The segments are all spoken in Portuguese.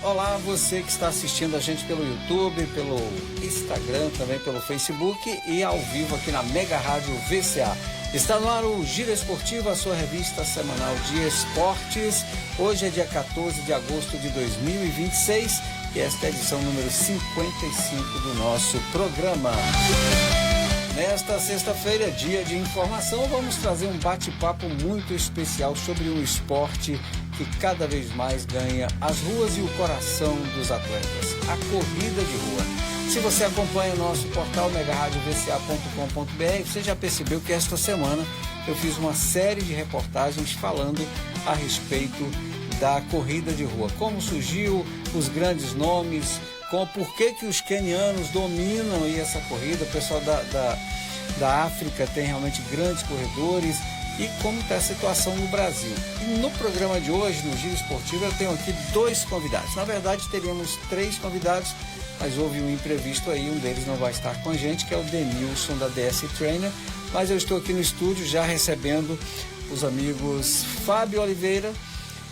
Olá, você que está assistindo a gente pelo YouTube, pelo Instagram, também pelo Facebook e ao vivo aqui na Mega Rádio VCA. Está no ar o Giro Esportivo, a sua revista semanal de esportes. Hoje é dia 14 de agosto de 2026 e esta é a edição número 55 do nosso programa. Nesta sexta-feira, dia de informação, vamos trazer um bate-papo muito especial sobre um esporte que cada vez mais ganha as ruas e o coração dos atletas, a corrida de rua. Se você acompanha o nosso portal megaradiovca.com.br, você já percebeu que esta semana eu fiz uma série de reportagens falando a respeito da corrida de rua. Como surgiu, os grandes nomes, por que os quenianos dominam aí essa corrida, o pessoal da África tem realmente grandes corredores e como está a situação no Brasil. E no programa de hoje, no Giro Esportivo, eu tenho aqui dois convidados. Na verdade, teríamos três convidados, mas houve um imprevisto aí, um deles não vai estar com a gente, que é o Denilson da DS Trainer, mas eu estou aqui no estúdio já recebendo os amigos Fábio Oliveira,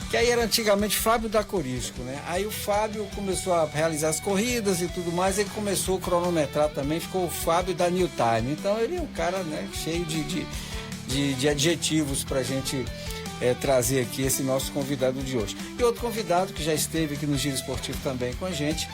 que aí era antigamente Fábio da Corisco, né? Aí o Fábio começou a realizar as corridas e tudo mais, ele começou a cronometrar também, ficou o Fábio da New Time. Então ele é um cara, né, cheio de adjetivos para a gente trazer aqui esse nosso convidado de hoje. E outro convidado que já esteve aqui no Giro Esportivo também com a gente,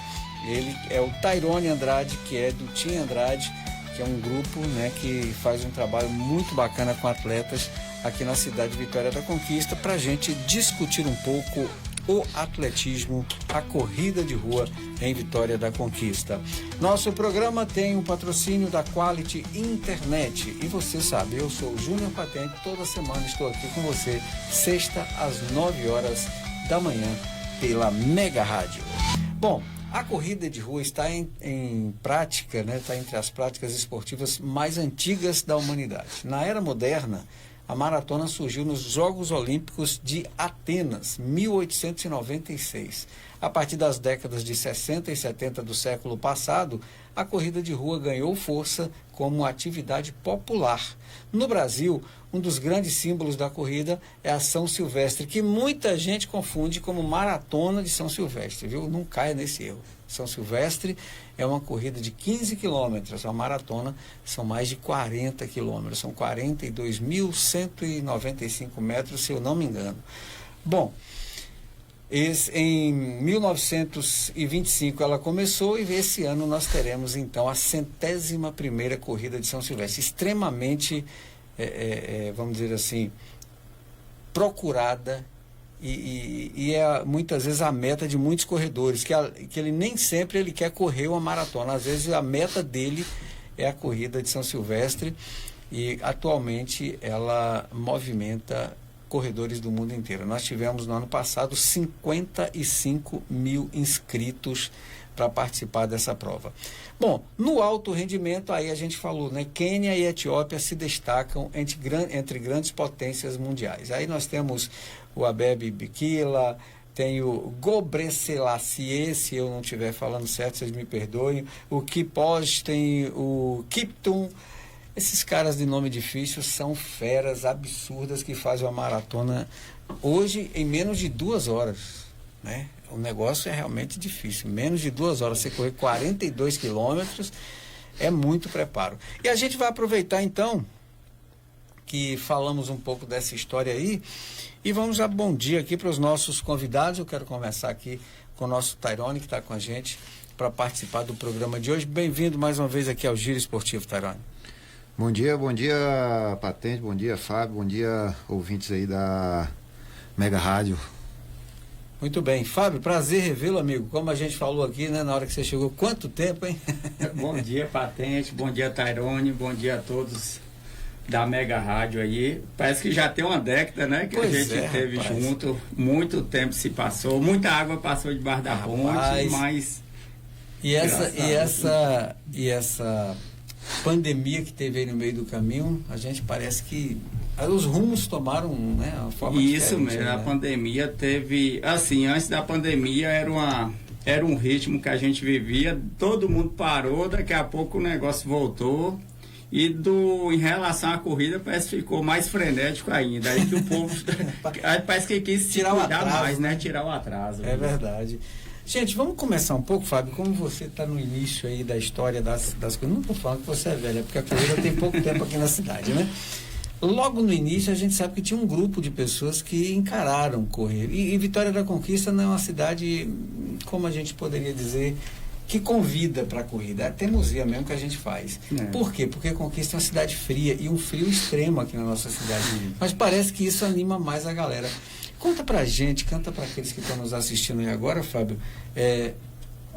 ele é o Tairone Andrade, que é do Team Andrade, que é um grupo, né, que faz um trabalho muito bacana com atletas aqui na cidade de Vitória da Conquista, para a gente discutir um pouco o atletismo, a corrida de rua em Vitória da Conquista. Nosso programa tem um patrocínio da Quality Internet e você sabe, eu sou o Júnior Patente, toda semana estou aqui com você, sexta às 9 horas da manhã pela Mega Rádio. Bom, a corrida de rua está em prática, né? Está entre as práticas esportivas mais antigas da humanidade. Na era moderna, a maratona surgiu nos Jogos Olímpicos de Atenas, 1896. A partir das décadas de 60 e 70 do século passado, a corrida de rua ganhou força como atividade popular. No Brasil, um dos grandes símbolos da corrida é a São Silvestre, que muita gente confunde como Maratona de São Silvestre, viu? Não caia nesse erro. São Silvestre é uma corrida de 15 quilômetros, a maratona são mais de 40 quilômetros, são 42.195 metros, se eu não me engano. Bom, em 1925 ela começou e esse ano nós teremos então a 100ª corrida de São Silvestre, extremamente, vamos dizer assim, procurada e é muitas vezes a meta de muitos corredores, que ele nem sempre ele quer correr uma maratona, às vezes a meta dele é a corrida de São Silvestre e atualmente ela movimenta corredores do mundo inteiro. Nós tivemos no ano passado 55 mil inscritos para participar dessa prova. Bom, no alto rendimento, aí a gente falou, né? Quênia e Etiópia se destacam entre grandes potências mundiais. Aí nós temos o Abebe Bikila, tem o Gebrselassie, se eu não estiver falando certo, vocês me perdoem, o Kipchoge, tem o Kiptum. Esses caras de nome difícil são feras absurdas que fazem uma maratona hoje em menos de 2 horas, né? O negócio é realmente difícil. Menos de 2 horas, você correr 42 quilômetros é muito preparo. E a gente vai aproveitar então que falamos um pouco dessa história aí e vamos dar bom dia aqui para os nossos convidados. Eu quero começar aqui com o nosso Tairone, que está com a gente para participar do programa de hoje. Bem-vindo mais uma vez aqui ao Giro Esportivo, Tairone. Bom dia Patente, bom dia Fábio, bom dia ouvintes aí da Mega Rádio. Muito bem, Fábio, prazer revê-lo, amigo. Como a gente falou aqui, né, na hora que você chegou, quanto tempo, hein? Bom dia, Patente, bom dia, Tairone, bom dia a todos da Mega Rádio aí. Parece que já tem uma década, né, que pois a gente teve rapaz. Junto, muito tempo se passou, muita água passou debaixo da ponte, mas... E essa pandemia que teve aí no meio do caminho, a gente parece que os rumos tomaram, né, uma forma isso mesmo, né? A pandemia teve, assim, antes da pandemia era um ritmo que a gente vivia, todo mundo parou, daqui a pouco o negócio voltou e em relação à corrida parece que ficou mais frenético ainda, aí que o povo parece que quis tirar o atraso, mais, né, tirar o atraso. É verdade. Gente, vamos começar um pouco, Fábio, como você está no início aí da história das coisas. Não estou falando que você é velha, porque a corrida tem pouco tempo aqui na cidade, né? Logo no início a gente sabe que tinha um grupo de pessoas que encararam correr. E Vitória da Conquista não é uma cidade, como a gente poderia dizer, que convida para a corrida. É a teimosia mesmo que a gente faz. Por quê? Porque Conquista é uma cidade fria e um frio extremo aqui na nossa cidade. Mas parece que isso anima mais a galera. Conta pra gente, canta para aqueles que estão nos assistindo aí agora, Fábio,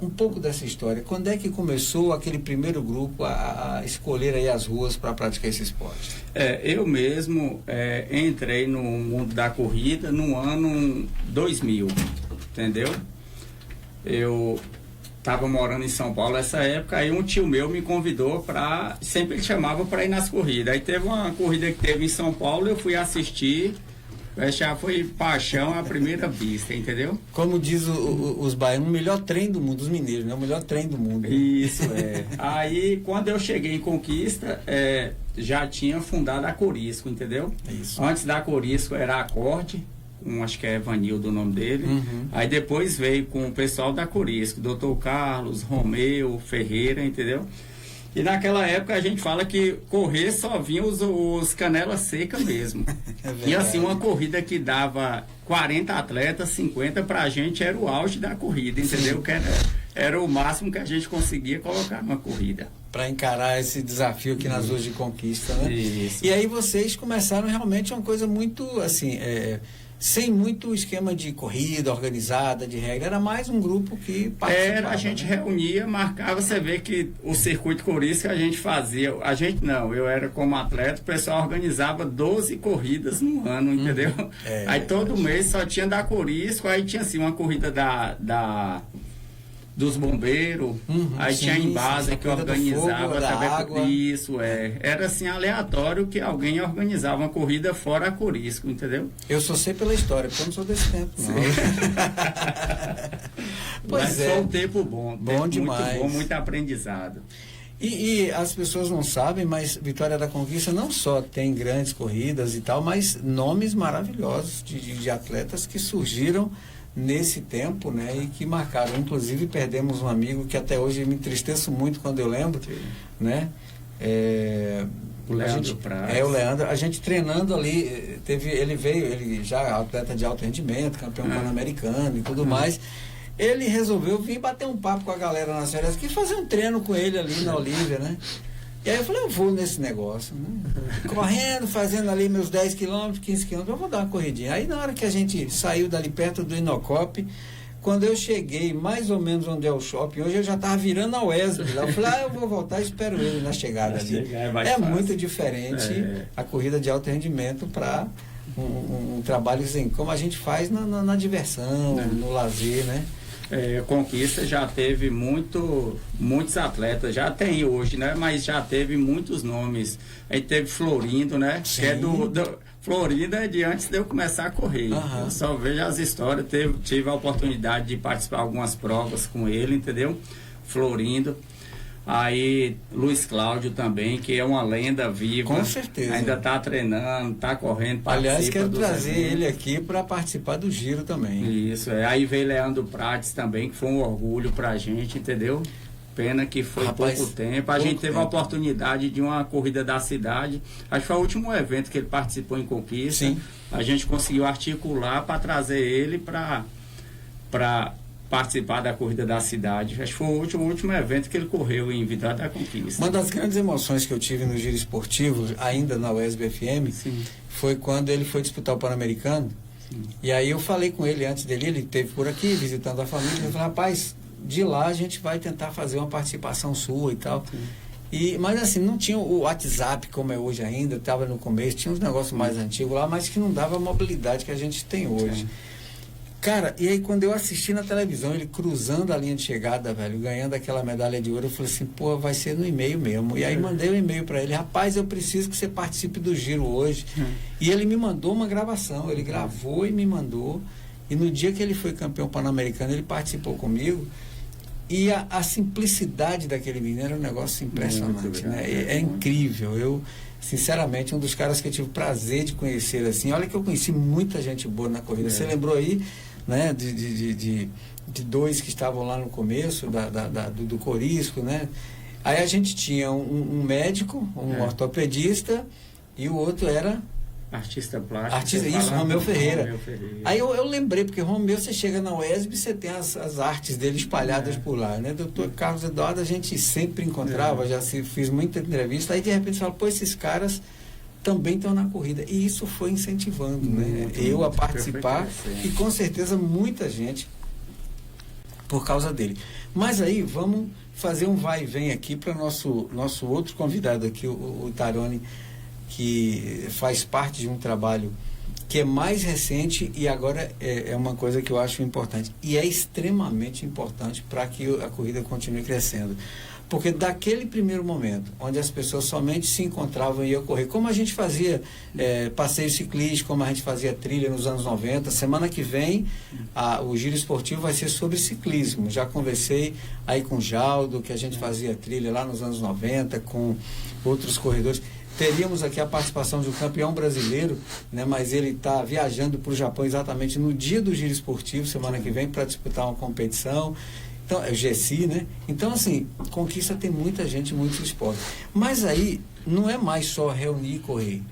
um pouco dessa história. Quando é que começou aquele primeiro grupo a escolher aí as ruas para praticar esse esporte? Eu mesmo entrei no mundo da corrida no ano 2000, entendeu? Eu estava morando em São Paulo nessa época, aí um tio meu me convidou para, sempre ele chamava para ir nas corridas. Aí teve uma corrida que teve em São Paulo, eu fui assistir. Já foi paixão à primeira vista, entendeu? Como diz os baianos, o melhor trem do mundo, os mineiros, né? O melhor trem do mundo. Isso, Aí, quando eu cheguei em Conquista, já tinha fundado a Corisco, entendeu? Isso. Antes da Corisco era a Acorde, acho que é Vanildo o nome dele. Uhum. Aí depois veio com o pessoal da Corisco, Dr. Carlos, Romeu, Ferreira, entendeu? E naquela época a gente fala que correr só vinha os canelas secas mesmo. E assim, uma corrida que dava 40 atletas, 50, pra gente era o auge da corrida, entendeu? Que era o máximo que a gente conseguia colocar numa corrida. Para encarar esse desafio aqui nas ruas de Conquista, né? Isso. E aí vocês começaram realmente uma coisa muito, assim, sem muito esquema de corrida organizada, de regra, era mais um grupo que participava. A gente né? reunia, marcava, você vê que o circuito Corisco a gente fazia, eu era como atleta, o pessoal organizava 12 corridas no ano, entendeu? Aí todo mês só tinha da Corisco, aí tinha assim uma corrida dos bombeiros, aí tinha a Embasa que organizava também. Água. Isso, era assim aleatório que alguém organizava uma corrida fora a Corisco, entendeu? Eu só sei pela história, porque eu não sou desse tempo, não. Mas foi um tempo bom. Bom demais. Muito bom, muito aprendizado. E as pessoas não sabem, mas Vitória da Conquista não só tem grandes corridas e tal, mas nomes maravilhosos de atletas que surgiram nesse tempo, né, e que marcaram. Inclusive perdemos um amigo que até hoje me entristeço muito quando eu lembro, né? O Leandro Prates. O Leandro, a gente treinando ali, ele já atleta de alto rendimento, campeão pan-americano e tudo mais. Ele resolveu vir bater um papo com a galera nas férias, quis fazer um treino com ele ali na Olívia, né? E aí eu falei, eu vou nesse negócio, né? Correndo, fazendo ali meus 10 quilômetros, 15 quilômetros, eu vou dar uma corridinha. Aí na hora que a gente saiu dali perto do Inocop, quando eu cheguei mais ou menos onde é o shopping, hoje eu já estava virando a Wesley lá. Eu falei, eu vou voltar e espero ele na chegada ali. Muito diferente a corrida de alto rendimento para um trabalho assim, como a gente faz na diversão, no lazer, né? Conquista já teve muitos atletas, já tem hoje, né? Mas já teve muitos nomes. Aí teve Florindo, né? Sim. Que é Florindo é de antes de eu começar a correr. Eu só vejo as histórias, tive a oportunidade de participar de algumas provas com ele, entendeu? Florindo. Aí Luiz Cláudio também, que é uma lenda viva. Com certeza. Ainda está treinando, está correndo, participa. Aliás, quero trazer eventos. ele aqui para participar do giro também. Isso, Aí veio Leandro Prates também, que foi um orgulho pra gente, entendeu? Pena que foi pouco tempo. A gente teve a oportunidade de uma corrida da cidade. Acho que foi o último evento que ele participou em Conquista. Sim. A gente conseguiu articular para trazer ele para participar da corrida da cidade. Acho que foi o último evento que ele correu em Vitória da Conquista. Uma das grandes emoções que eu tive no giro esportivo, ainda na UESB FM, foi quando ele foi disputar o Pan-Americano. E aí eu falei com ele antes dele, ele esteve por aqui visitando a família, ele falou, rapaz, de lá a gente vai tentar fazer uma participação sua e tal. Mas assim, não tinha o WhatsApp como é hoje ainda, estava no começo, tinha uns negócios mais antigos lá, mas que não dava a mobilidade que a gente tem hoje. Cara, e aí quando eu assisti na televisão, ele cruzando a linha de chegada, velho, ganhando aquela medalha de ouro, eu falei assim, pô, vai ser no e-mail mesmo. E aí mandei um e-mail para ele, rapaz, eu preciso que você participe do giro hoje. E ele me mandou uma gravação, ele gravou e me mandou. E no dia que ele foi campeão pan-americano, ele participou comigo. E a simplicidade daquele menino era um negócio impressionante, né? É incrível. Eu, sinceramente, um dos caras que eu tive o prazer de conhecer, assim, olha que eu conheci muita gente boa na corrida. Você lembrou aí né, de dois que estavam lá no começo do Corisco, né? Aí a gente tinha um médico, ortopedista, e o outro era artista plástico. Isso, Romeu Ferreira. Romeu Ferreira. Aí eu lembrei, porque Romeu, você chega na UESB, você tem as artes dele espalhadas por lá, né? Doutor Carlos Eduardo, a gente sempre encontrava, fiz muita entrevista, aí de repente você fala, pô, esses caras também estão na corrida. E isso foi incentivando, né? Eu a participar e com certeza muita gente por causa dele. Mas aí vamos fazer um vai e vem aqui para nosso outro convidado aqui, o Tarone, que faz parte de um trabalho que é mais recente e agora é uma coisa que eu acho importante. E é extremamente importante para que a corrida continue crescendo. Porque daquele primeiro momento, onde as pessoas somente se encontravam e iam correr, como a gente fazia passeio ciclístico, como a gente fazia trilha nos anos 90, semana que vem o Giro Esportivo vai ser sobre ciclismo. Já conversei aí com o Jaldo, que a gente fazia trilha lá nos anos 90, com outros corredores. Teríamos aqui a participação de um campeão brasileiro, né, mas ele está viajando para o Japão exatamente no dia do Giro Esportivo, semana que vem, para disputar uma competição. Então, é o GSI, né? Então, assim, Conquista tem muita gente, muito esporte. Mas aí, não é mais só reunir e correr.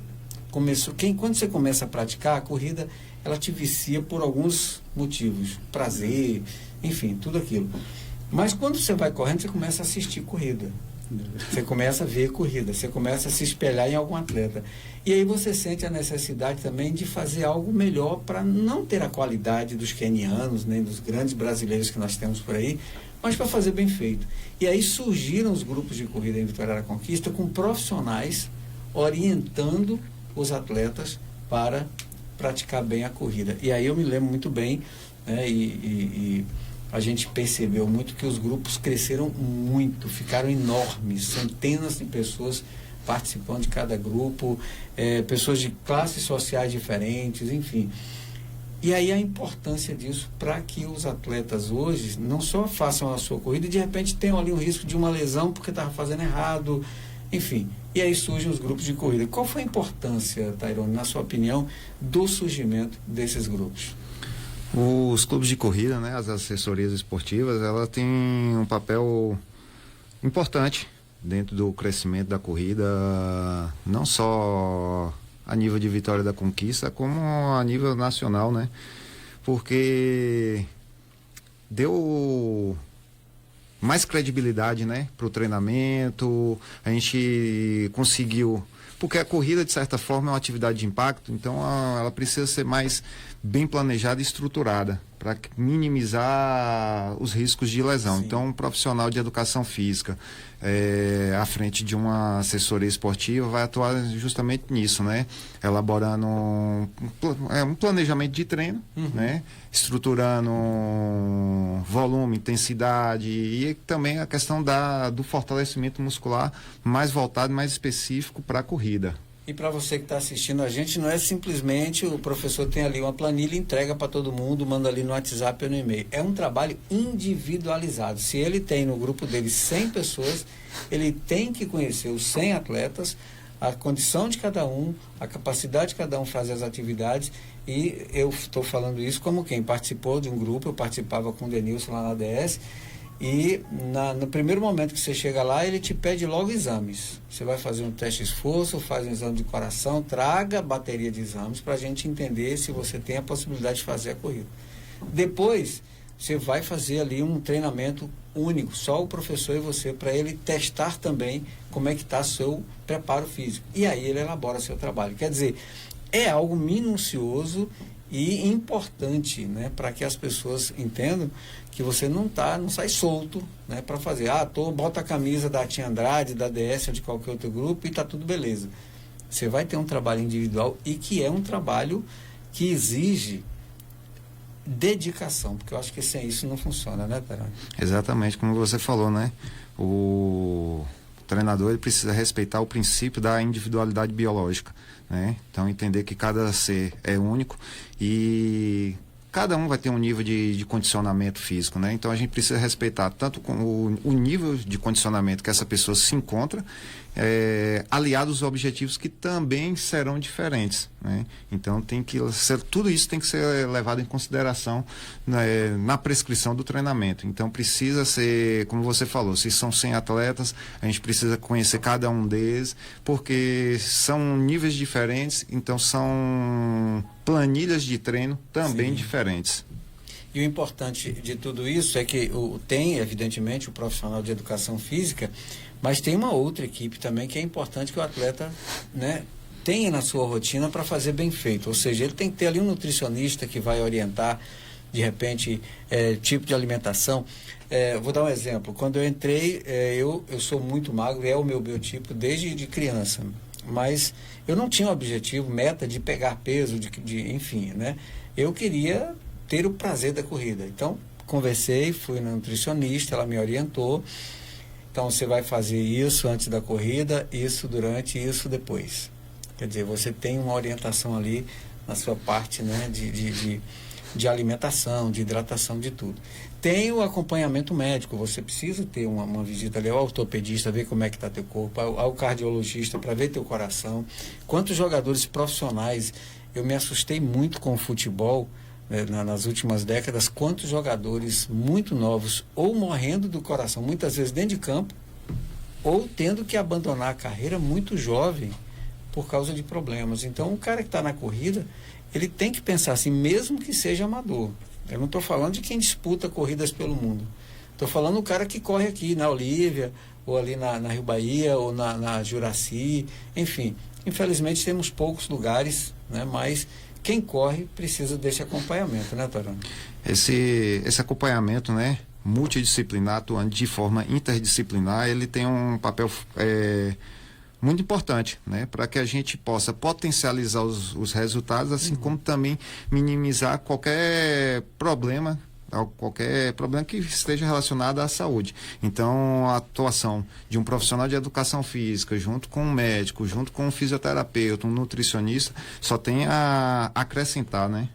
Quando você começa a praticar, a corrida, ela te vicia por alguns motivos. Prazer, enfim, tudo aquilo. Mas quando você vai correndo, você começa a assistir corrida. Você começa a ver corrida, você começa a se espelhar em algum atleta. E aí você sente a necessidade também de fazer algo melhor para não ter a qualidade dos quenianos, nem dos grandes brasileiros que nós temos por aí, mas para fazer bem feito. E aí surgiram os grupos de corrida em Vitória da Conquista com profissionais orientando os atletas para praticar bem a corrida. E aí eu me lembro muito bem, né, e a gente percebeu muito que os grupos cresceram muito, ficaram enormes, centenas de pessoas participando de cada grupo, pessoas de classes sociais diferentes, enfim. E aí a importância disso para que os atletas hoje não só façam a sua corrida e de repente tenham ali um risco de uma lesão porque estava fazendo errado, enfim. E aí surgem os grupos de corrida. Qual foi a importância, Tairone, na sua opinião, do surgimento desses grupos? Os clubes de corrida, né, as assessorias esportivas, ela tem um papel importante dentro do crescimento da corrida, não só a nível de Vitória da Conquista, como a nível nacional, né? Porque deu mais credibilidade, né, para o treinamento, a gente conseguiu, porque a corrida de certa forma é uma atividade de impacto, então ela precisa ser mais bem planejada e estruturada para minimizar os riscos de lesão. Sim. Então, um profissional de educação física à frente de uma assessoria esportiva vai atuar justamente nisso, né? Elaborando um planejamento de treino, né? Estruturando volume, intensidade e também a questão do fortalecimento muscular mais voltado, mais específico para a corrida. E para você que está assistindo a gente, não é simplesmente o professor tem ali uma planilha, entrega para todo mundo, manda ali no WhatsApp ou no e-mail. É um trabalho individualizado. Se ele tem no grupo dele 100 pessoas, ele tem que conhecer os 100 atletas, a condição de cada um, a capacidade de cada um fazer as atividades. E eu estou falando isso como quem participou de um grupo, eu participava com o Denilson lá na ADS. E no primeiro momento que você chega lá, ele te pede logo exames. Você vai fazer um teste de esforço, faz um exame de coração, traga a bateria de exames para a gente entender se você tem a possibilidade de fazer a corrida. Depois, você vai fazer ali um treinamento único, só o professor e você, para ele testar também como é que está seu preparo físico. E aí ele elabora seu trabalho. Quer dizer, é algo minucioso e importante, né, para que as pessoas entendam que você não sai solto, né, para fazer, bota a camisa da Tia Andrade, da DS ou de qualquer outro grupo e tá tudo beleza. Você vai ter um trabalho individual e que é um trabalho que exige dedicação, porque eu acho que sem isso não funciona, né, Tarone? Exatamente, como você falou, né? O treinador ele precisa respeitar o princípio da individualidade biológica, né? Então entender que cada ser é único e cada um vai ter um nível de condicionamento físico, né? Então a gente precisa respeitar tanto o nível de condicionamento que essa pessoa se encontra aliados objetivos que também serão diferentes, né? Então tudo isso tem que ser levado em consideração, né, na prescrição do treinamento. Então precisa ser, como você falou, se são 100 atletas, a gente precisa conhecer cada um deles, porque são níveis diferentes, então são planilhas de treino também diferentes. E o importante de tudo isso é que tem, evidentemente, o profissional de educação física, mas tem uma outra equipe também que é importante que o atleta, né, tenha na sua rotina para fazer bem feito. Ou seja, ele tem que ter ali um nutricionista que vai orientar, de repente, tipo de alimentação. Vou dar um exemplo. Quando eu entrei, eu sou muito magro, é o meu biotipo desde de criança. Mas eu não tinha objetivo, meta de pegar peso, enfim, né? Eu queria ter o prazer da corrida. Então, conversei, fui na nutricionista, ela me orientou. Então, você vai fazer isso antes da corrida, isso durante, isso depois. Quer dizer, você tem uma orientação ali na sua parte, né, de alimentação, de hidratação, de tudo. Tem o acompanhamento médico, você precisa ter uma visita ali ao ortopedista, ver como é que está teu corpo, ao cardiologista para ver teu coração. Quantos jogadores profissionais, eu me assustei muito com o futebol, nas últimas décadas, quantos jogadores muito novos, ou morrendo do coração, muitas vezes dentro de campo, ou tendo que abandonar a carreira muito jovem por causa de problemas. Então, o cara que está na corrida, ele tem que pensar assim, mesmo que seja amador. Eu não estou falando de quem disputa corridas pelo mundo. Estou falando do cara que corre aqui na Olívia, ou ali na Rio Bahia, ou na Juraci, enfim. Infelizmente, temos poucos lugares, né, mas quem corre precisa desse acompanhamento, né, Torano? Esse acompanhamento, né, multidisciplinar, atuando de forma interdisciplinar, ele tem um papel muito importante, né, para que a gente possa potencializar os resultados, assim como também minimizar qualquer problema que esteja relacionado à saúde. Então, a atuação de um profissional de educação física, junto com um médico, junto com um fisioterapeuta, um nutricionista, só tem a acrescentar, né?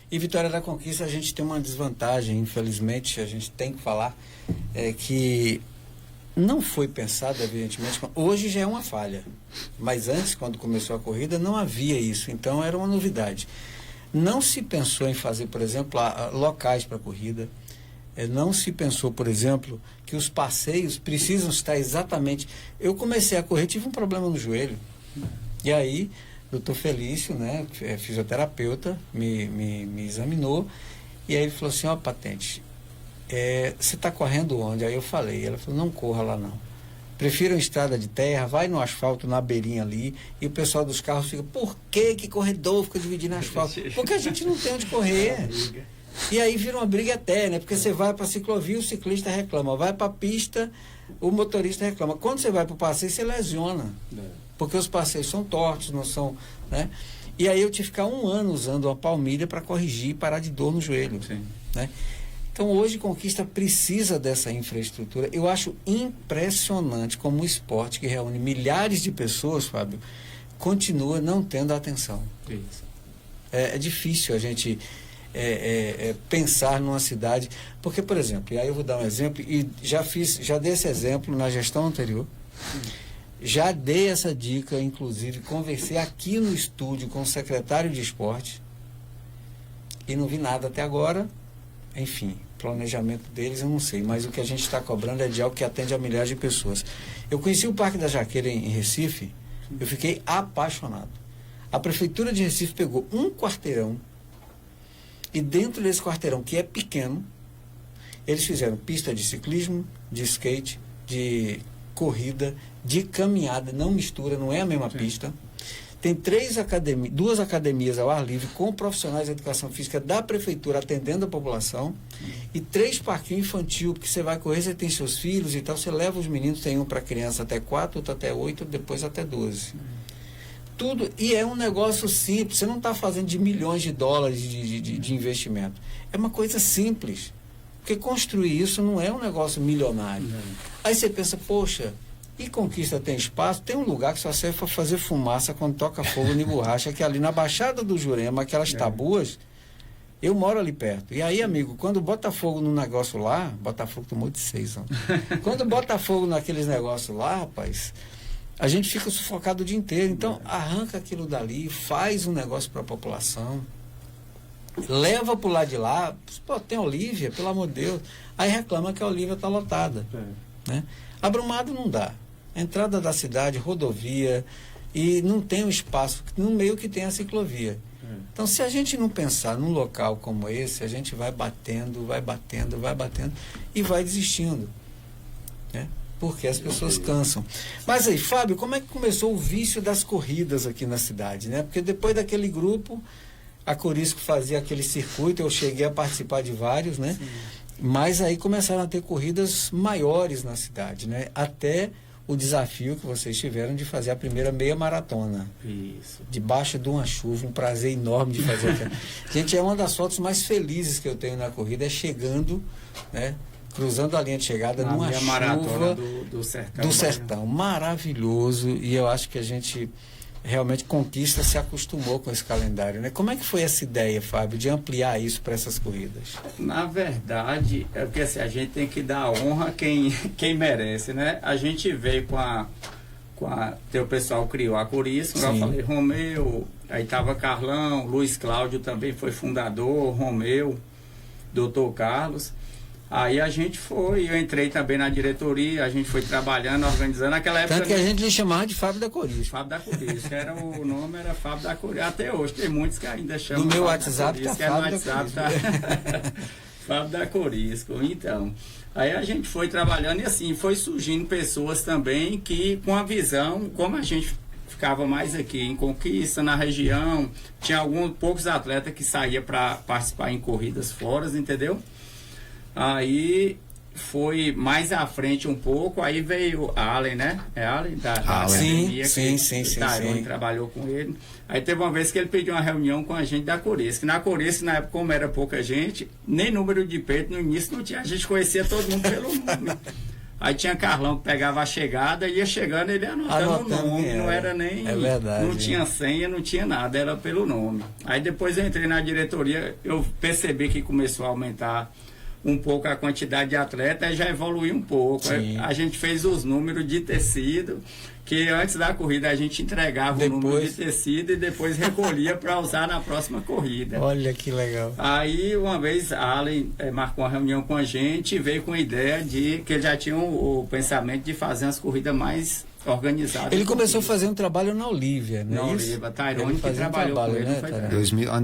E Vitória da Conquista, a gente tem uma desvantagem, infelizmente, a gente tem que falar, que não foi pensado, evidentemente, hoje já é uma falha, mas antes, quando começou a corrida, não havia isso, então era uma novidade. Não se pensou em fazer, por exemplo, locais para corrida. Não se pensou, por exemplo, que os passeios precisam estar exatamente... Eu comecei a correr, tive um problema no joelho. E aí, o Dr. Felício, né, fisioterapeuta, me examinou. E aí ele falou assim, ó, Patente, você está correndo onde? Aí eu falei. Ela falou, não corra lá não. Prefiro uma estrada de terra, vai no asfalto, na beirinha ali, e o pessoal dos carros fica, por que corredor fica dividindo asfalto? Porque a gente não tem onde correr. E aí vira uma briga eterna, porque você vai para a ciclovia, o ciclista reclama, vai para a pista, o motorista reclama. Quando você vai para o passeio, você lesiona, porque os passeios são tortos, não são, né? E aí eu tive que ficar 1 ano usando uma palmilha para corrigir e parar de dor no joelho, né? Então, hoje, Conquista precisa dessa infraestrutura. Eu acho impressionante como o esporte, que reúne milhares de pessoas, Fábio, continua não tendo atenção. Isso. É difícil a gente pensar numa cidade. Porque, por exemplo, e aí eu vou dar um exemplo, e já dei esse exemplo na gestão anterior, já dei essa dica, inclusive, conversei aqui no estúdio com o secretário de esporte, e não vi nada até agora. Enfim, planejamento deles eu não sei, mas o que a gente está cobrando é de algo que atende a milhares de pessoas. Eu conheci o Parque da Jaqueira em Recife, eu fiquei apaixonado. A Prefeitura de Recife pegou um quarteirão e dentro desse quarteirão, que é pequeno, eles fizeram pista de ciclismo, de skate, de corrida, de caminhada, não mistura, não é a mesma pista. Tem 2 academias ao ar livre com profissionais de educação física da prefeitura atendendo a população e 3 parquinhos infantil, porque você vai correr, você tem seus filhos e tal, você leva os meninos, tem um para criança até 4, outro até 8, depois até 12. Tudo, e é um negócio simples, você não está fazendo de milhões de dólares de investimento. É uma coisa simples, porque construir isso não é um negócio milionário. Aí você pensa, poxa, e Conquista tem espaço, tem um lugar que só serve para fazer fumaça quando toca fogo de borracha, que é ali na Baixada do Jurema, aquelas tabuas, eu moro ali perto. E aí, amigo, quando bota fogo no negócio lá, Botafogo tomou de 6, ó. Quando bota fogo naqueles negócios lá, rapaz, a gente fica sufocado o dia inteiro. Então, arranca aquilo dali, faz um negócio para a população, leva para o lado de lá. Pô, tem Olívia, pelo amor de Deus. Aí reclama que a Olívia está lotada. Né? A Brumado não dá. Entrada da cidade, rodovia, e não tem um espaço no meio que tem a ciclovia. Então, se a gente não pensar num local como esse, a gente vai batendo e vai desistindo. Né? Porque as pessoas cansam. Mas aí, Fábio, como é que começou o vício das corridas aqui na cidade? Né? Porque depois daquele grupo, a Corisco fazia aquele circuito, eu cheguei a participar de vários, né? Sim. Mas aí começaram a ter corridas maiores na cidade, né? Até o desafio que vocês tiveram de fazer a primeira meia maratona. Isso. Debaixo de uma chuva, um prazer enorme de fazer aquilo. Gente, é uma das fotos mais felizes que eu tenho na corrida, é chegando, né? Cruzando a linha de chegada numa chuva maratona do Sertão. Maravilhoso, e eu acho que a gente realmente Conquista se acostumou com esse calendário, né? Como é que foi essa ideia, Fábio, de ampliar isso para essas corridas? Na verdade, é porque assim, a gente tem que dar honra a quem merece, né? A gente veio o pessoal criou a Corisco, eu falei, Romeu, aí tava Carlão, Luiz Cláudio também foi fundador, Romeu, Dr. Carlos. Aí a gente foi, eu entrei também na diretoria, a gente foi trabalhando, organizando naquela época. Tanto que a gente lhe chamava de Fábio da Corisco. Fábio da Corisco, o nome era Fábio da Corisco. Até hoje tem muitos que ainda chamam. No meu WhatsApp tá Fábio da Corisco. Fábio da Corisco. Então, aí a gente foi trabalhando e assim, foi surgindo pessoas também que com a visão, como a gente ficava mais aqui em Conquista, na região, tinha poucos atletas que saíam para participar em corridas fora, entendeu? Aí foi mais à frente um pouco, aí veio a Allen, né? É a Allen da academia, sim. Tarone trabalhou com ele. Aí teve uma vez que ele pediu uma reunião com a gente da Corisco. Na Corisco, na época, como era pouca gente, nem número de peito no início não tinha. A gente conhecia todo mundo pelo nome. Aí tinha Carlão que pegava a chegada, ia chegando, ele anotando o nome, não era nem... É verdade. Não tinha senha, não tinha nada, era pelo nome. Aí depois eu entrei na diretoria, eu percebi que começou a aumentar um pouco a quantidade de atletas, já evoluiu um pouco. A gente fez os números de tecido, que antes da corrida a gente entregava o número de tecido e depois recolhia para usar na próxima corrida. Olha que legal. Aí uma vez a Allen marcou uma reunião com a gente e veio com a ideia de que ele já tinha o pensamento de fazer as corridas mais organizadas. Ele começou a fazer um trabalho na Olívia, né? Na Olívia, Tairone que trabalhou com ele, né,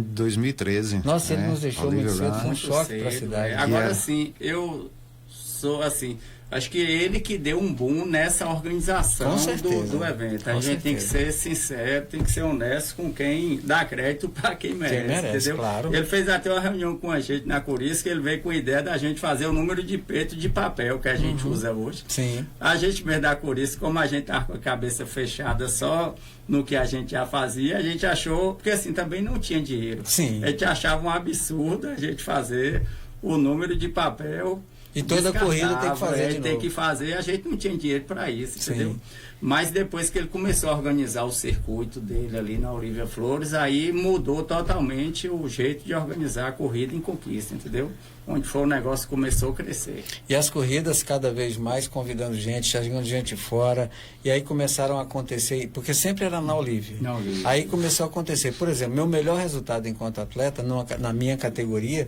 2013. Nossa, ele nos deixou muito cedo, foi um choque para a cidade. Agora assim, eu sou assim, acho que ele que deu um boom nessa organização do evento. A gente tem que ser sincero, tem que ser honesto com quem dá crédito para quem merece, entendeu? Claro. Ele fez até uma reunião com a gente na Corisco, ele veio com a ideia da gente fazer o número de peito de papel que a gente usa hoje. Sim. A gente mesmo da Corisco, como a gente estava com a cabeça fechada só no que a gente já fazia, a gente achou, porque assim também não tinha dinheiro. Sim. A gente achava um absurdo a gente fazer o número de papel. E toda corrida tem que fazer de novo. Tem que fazer, a gente não tinha dinheiro para isso, entendeu? Mas depois que ele começou a organizar o circuito dele ali na Olívia Flores, aí mudou totalmente o jeito de organizar a corrida em Conquista, entendeu? Onde foi o negócio começou a crescer. E as corridas cada vez mais convidando gente, chegando gente fora, e aí começaram a acontecer, porque sempre era na Olívia. Aí começou a acontecer, por exemplo, meu melhor resultado enquanto atleta, na minha categoria,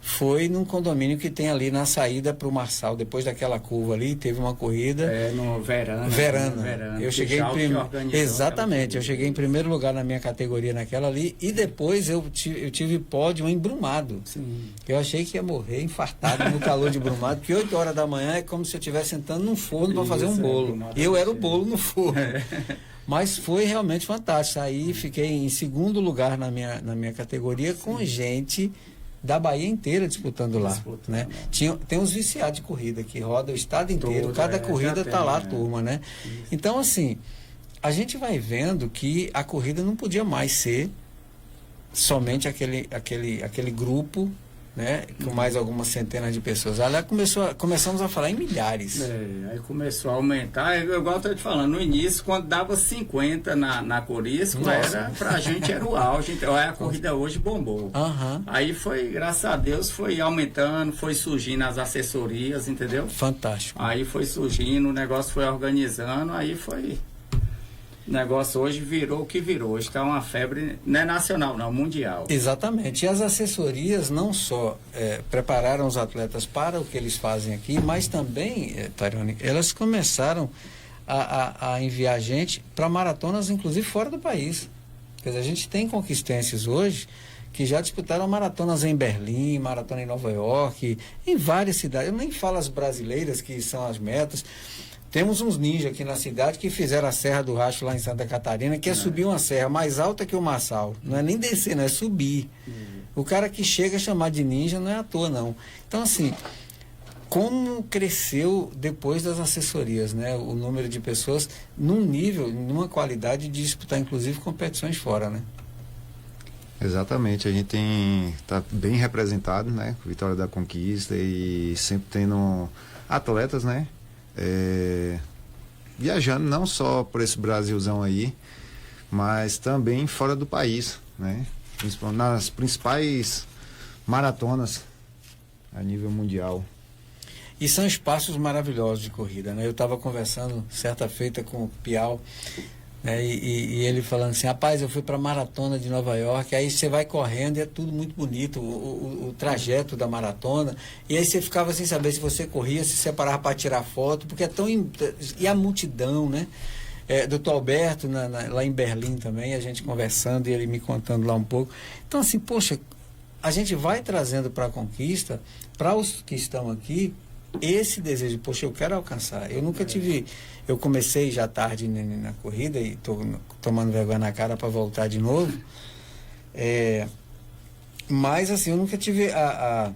foi num condomínio que tem ali na saída para o Marçal, depois daquela curva ali, teve uma corrida... no Verana. Eu cheguei em primeiro... Exatamente, eu cheguei em primeiro lugar na minha categoria naquela ali, e depois eu tive pódio em Brumado. Sim. Eu achei que ia morrer infartado no calor de Brumado, porque 8 horas da manhã é como se eu estivesse sentando num forno para fazer um bolo. Eu era o bolo no forno. Mas foi realmente fantástico. Aí fiquei em segundo lugar na minha categoria, com gente da Bahia inteira disputando lá. Né? Tem uns viciados de corrida que roda o estado inteiro, cada corrida está lá a turma, né? Então, assim, a gente vai vendo que a corrida não podia mais ser somente aquele grupo, né, com mais algumas centenas de pessoas. Aí começamos a falar em milhares. Aí começou a aumentar, igual eu estou te falando, no início, quando dava 50 na Corisco, pra gente era o auge. Então, a corrida hoje bombou. Aí foi, graças a Deus, foi aumentando, foi surgindo as assessorias, entendeu? Fantástico. Aí foi surgindo, o negócio foi organizando, aí foi O negócio hoje virou o que virou. Hoje está uma febre, não é nacional, não, mundial. Exatamente. E as assessorias não só prepararam os atletas para o que eles fazem aqui, mas também, Tarione, elas começaram a enviar gente para maratonas, inclusive fora do país. Quer dizer, a gente tem conquistenses hoje que já disputaram maratonas em Berlim, maratona em Nova York, em várias cidades. Eu nem falo as brasileiras, que são as metas. Temos uns ninjas aqui na cidade que fizeram a Serra do Racho lá em Santa Catarina, que é subir uma serra mais alta que o Marçal. Não é nem descer, não é subir. O cara que chega a chamar de ninja não é à toa, não. Então, assim, como cresceu depois das assessorias, né? O número de pessoas num nível, numa qualidade de disputar, inclusive, competições fora, né? Exatamente, a gente está bem representado, né? Vitória da Conquista e sempre tendo atletas, né? Viajando não só por esse Brasilzão aí, mas também fora do país, né? Nas principais maratonas a nível mundial. E são espaços maravilhosos de corrida, né? Eu estava conversando certa feita com o Piau, né? E ele falando assim, rapaz, eu fui para a maratona de Nova York, aí você vai correndo e é tudo muito bonito, o trajeto da maratona, e aí você ficava sem saber se você corria, se separava para tirar foto, porque é tão... E a multidão, né? Doutor Alberto, lá em Berlim também, a gente conversando e ele me contando lá um pouco. Então, assim, poxa, a gente vai trazendo para a Conquista, para os que estão aqui, esse desejo, poxa, eu quero alcançar. Eu nunca tive... Eu comecei já tarde na corrida e estou tomando vergonha na cara para voltar de novo. Mas, assim, eu nunca tive a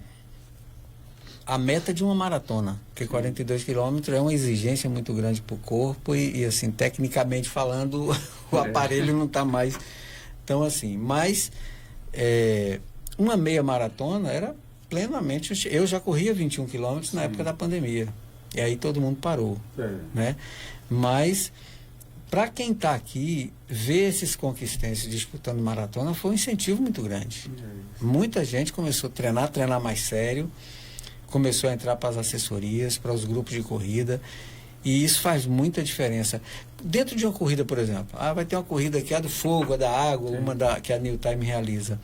meta de uma maratona, porque 42 quilômetros é uma exigência muito grande para o corpo e, assim, tecnicamente falando, o aparelho não está mais tão assim. Mas uma meia maratona era plenamente... Eu já corria 21 quilômetros na época da pandemia. E aí todo mundo parou, né? Mas, para quem está aqui, ver esses conquistenses disputando maratona foi um incentivo muito grande. Muita gente começou a treinar mais sério, começou a entrar para as assessorias, para os grupos de corrida, e isso faz muita diferença. Dentro de uma corrida, por exemplo, vai ter uma corrida que é a do fogo, a da água, que a New Time realiza.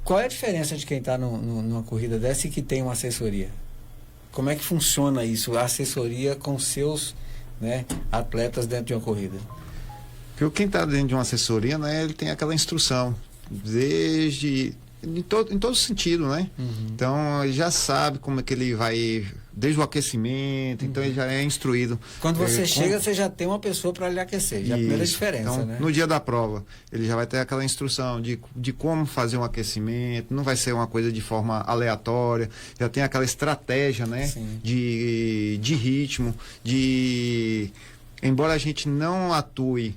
Qual é a diferença de quem está numa corrida dessa e que tem uma assessoria? Como é que funciona isso, a assessoria com seus, né, atletas dentro de uma corrida? Porque quem está dentro de uma assessoria, né, ele tem aquela instrução, em todo sentido, né? Então, ele já sabe como é que ele vai, desde o aquecimento, então ele já é instruído. Quando você chega, você já tem uma pessoa para lhe aquecer, já é a primeira diferença, então, né? No dia da prova, ele já vai ter aquela instrução de como fazer um aquecimento, não vai ser uma coisa de forma aleatória, já tem aquela estratégia, né? De ritmo, embora a gente não atue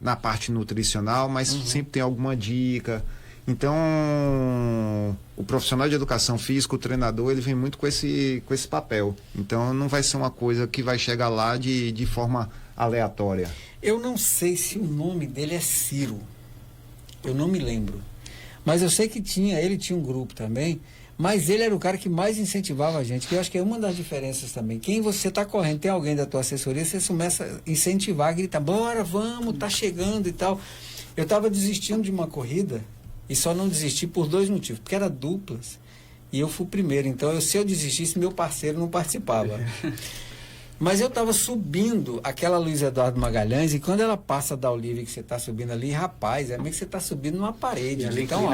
na parte nutricional, mas sempre tem alguma dica. Então, o profissional de educação física, o treinador, ele vem muito com esse papel. Então, não vai ser uma coisa que vai chegar lá de forma aleatória. Eu não sei se o nome dele é Ciro. Eu não me lembro. Mas eu sei que ele tinha um grupo também, mas ele era o cara que mais incentivava a gente, que eu acho que é uma das diferenças também. Quem você está correndo, tem alguém da tua assessoria, você começa a incentivar, a gritar, bora, vamos, tá chegando e tal. Eu estava desistindo de uma corrida, e só não desisti por 2 motivos, porque era duplas e eu fui o primeiro, então se eu desistisse, meu parceiro não participava. Mas eu estava subindo aquela Luiz Eduardo Magalhães, e quando ela passa da Olívia, que você está subindo ali, rapaz, meio que você está subindo numa parede, então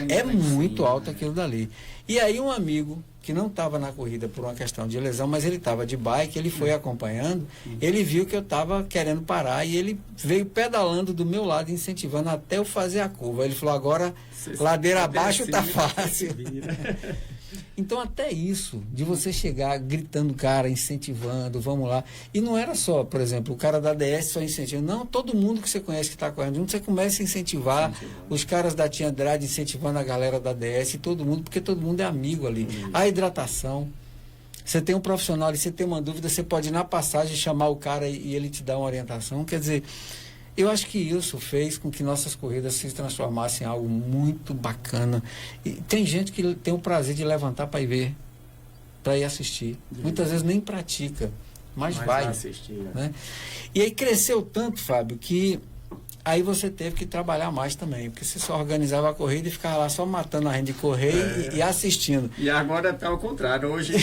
é muito alto aquilo dali. E aí um amigo que não estava na corrida por uma questão de lesão, mas ele estava de bike, ele foi acompanhando, ele viu que eu estava querendo parar e ele veio pedalando do meu lado, incentivando até eu fazer a curva. Ele falou, agora ladeira abaixo tá fácil. Então até isso, de você chegar gritando, cara, incentivando, vamos lá. E não era só, por exemplo, o cara da DS só incentivando. Não, todo mundo que você conhece que está correndo junto, você começa a incentivar. Os caras da Tia Andrade incentivando a galera da DS, todo mundo, porque todo mundo é amigo ali. A hidratação. Você tem um profissional ali, você tem uma dúvida, você pode ir na passagem chamar o cara e ele te dá uma orientação. Quer dizer, eu acho que isso fez com que nossas corridas se transformassem em algo muito bacana. E tem gente que tem o prazer de levantar para ir ver, para ir assistir. Muitas vezes nem pratica, mais vai assistir. Né? E aí cresceu tanto, Fábio, que aí você teve que trabalhar mais também, porque você só organizava a corrida e ficava lá só matando a gente de correr e assistindo. E agora está ao contrário. Hoje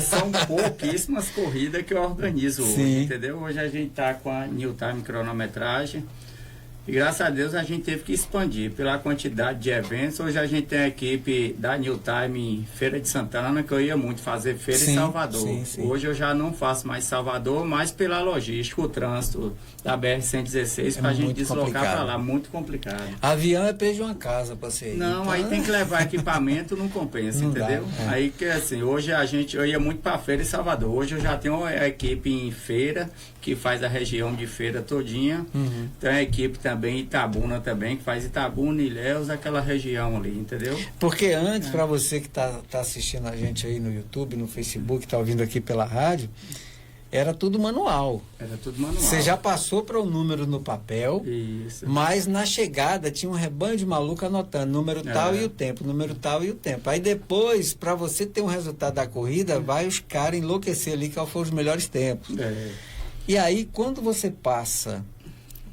são pouquíssimas corridas que eu organizo hoje, entendeu? Hoje a gente está com a New Time cronometragem. E graças a Deus a gente teve que expandir pela quantidade de eventos. Hoje a gente tem a equipe da New Time em Feira de Santana, que eu ia muito fazer feira em Salvador. Hoje eu já não faço mais Salvador, mas pela logística, o trânsito da BR-116 para a gente deslocar para lá. Muito complicado. Avião é preço de uma casa para você ir. Não, então... aí tem que levar equipamento, não compensa, não entendeu? Dá, Aí que assim, hoje eu ia muito para feira em Salvador. Hoje eu já tenho a equipe em feira, que faz a região de feira todinha. Tem a equipe também Itabuna também, que faz Itabuna, Ilhéus, aquela região ali, entendeu? Porque antes, para você que tá assistindo a gente aí no YouTube, no Facebook, tá ouvindo aqui pela rádio, era tudo manual. Era tudo manual. Você já passou para o número no papel, Isso. Mas na chegada tinha um rebanho de maluco anotando número tal e o tempo, número tal e o tempo. Aí depois, para você ter um resultado da corrida, vai os caras enlouquecer ali qual foram os melhores tempos. E aí, quando você passa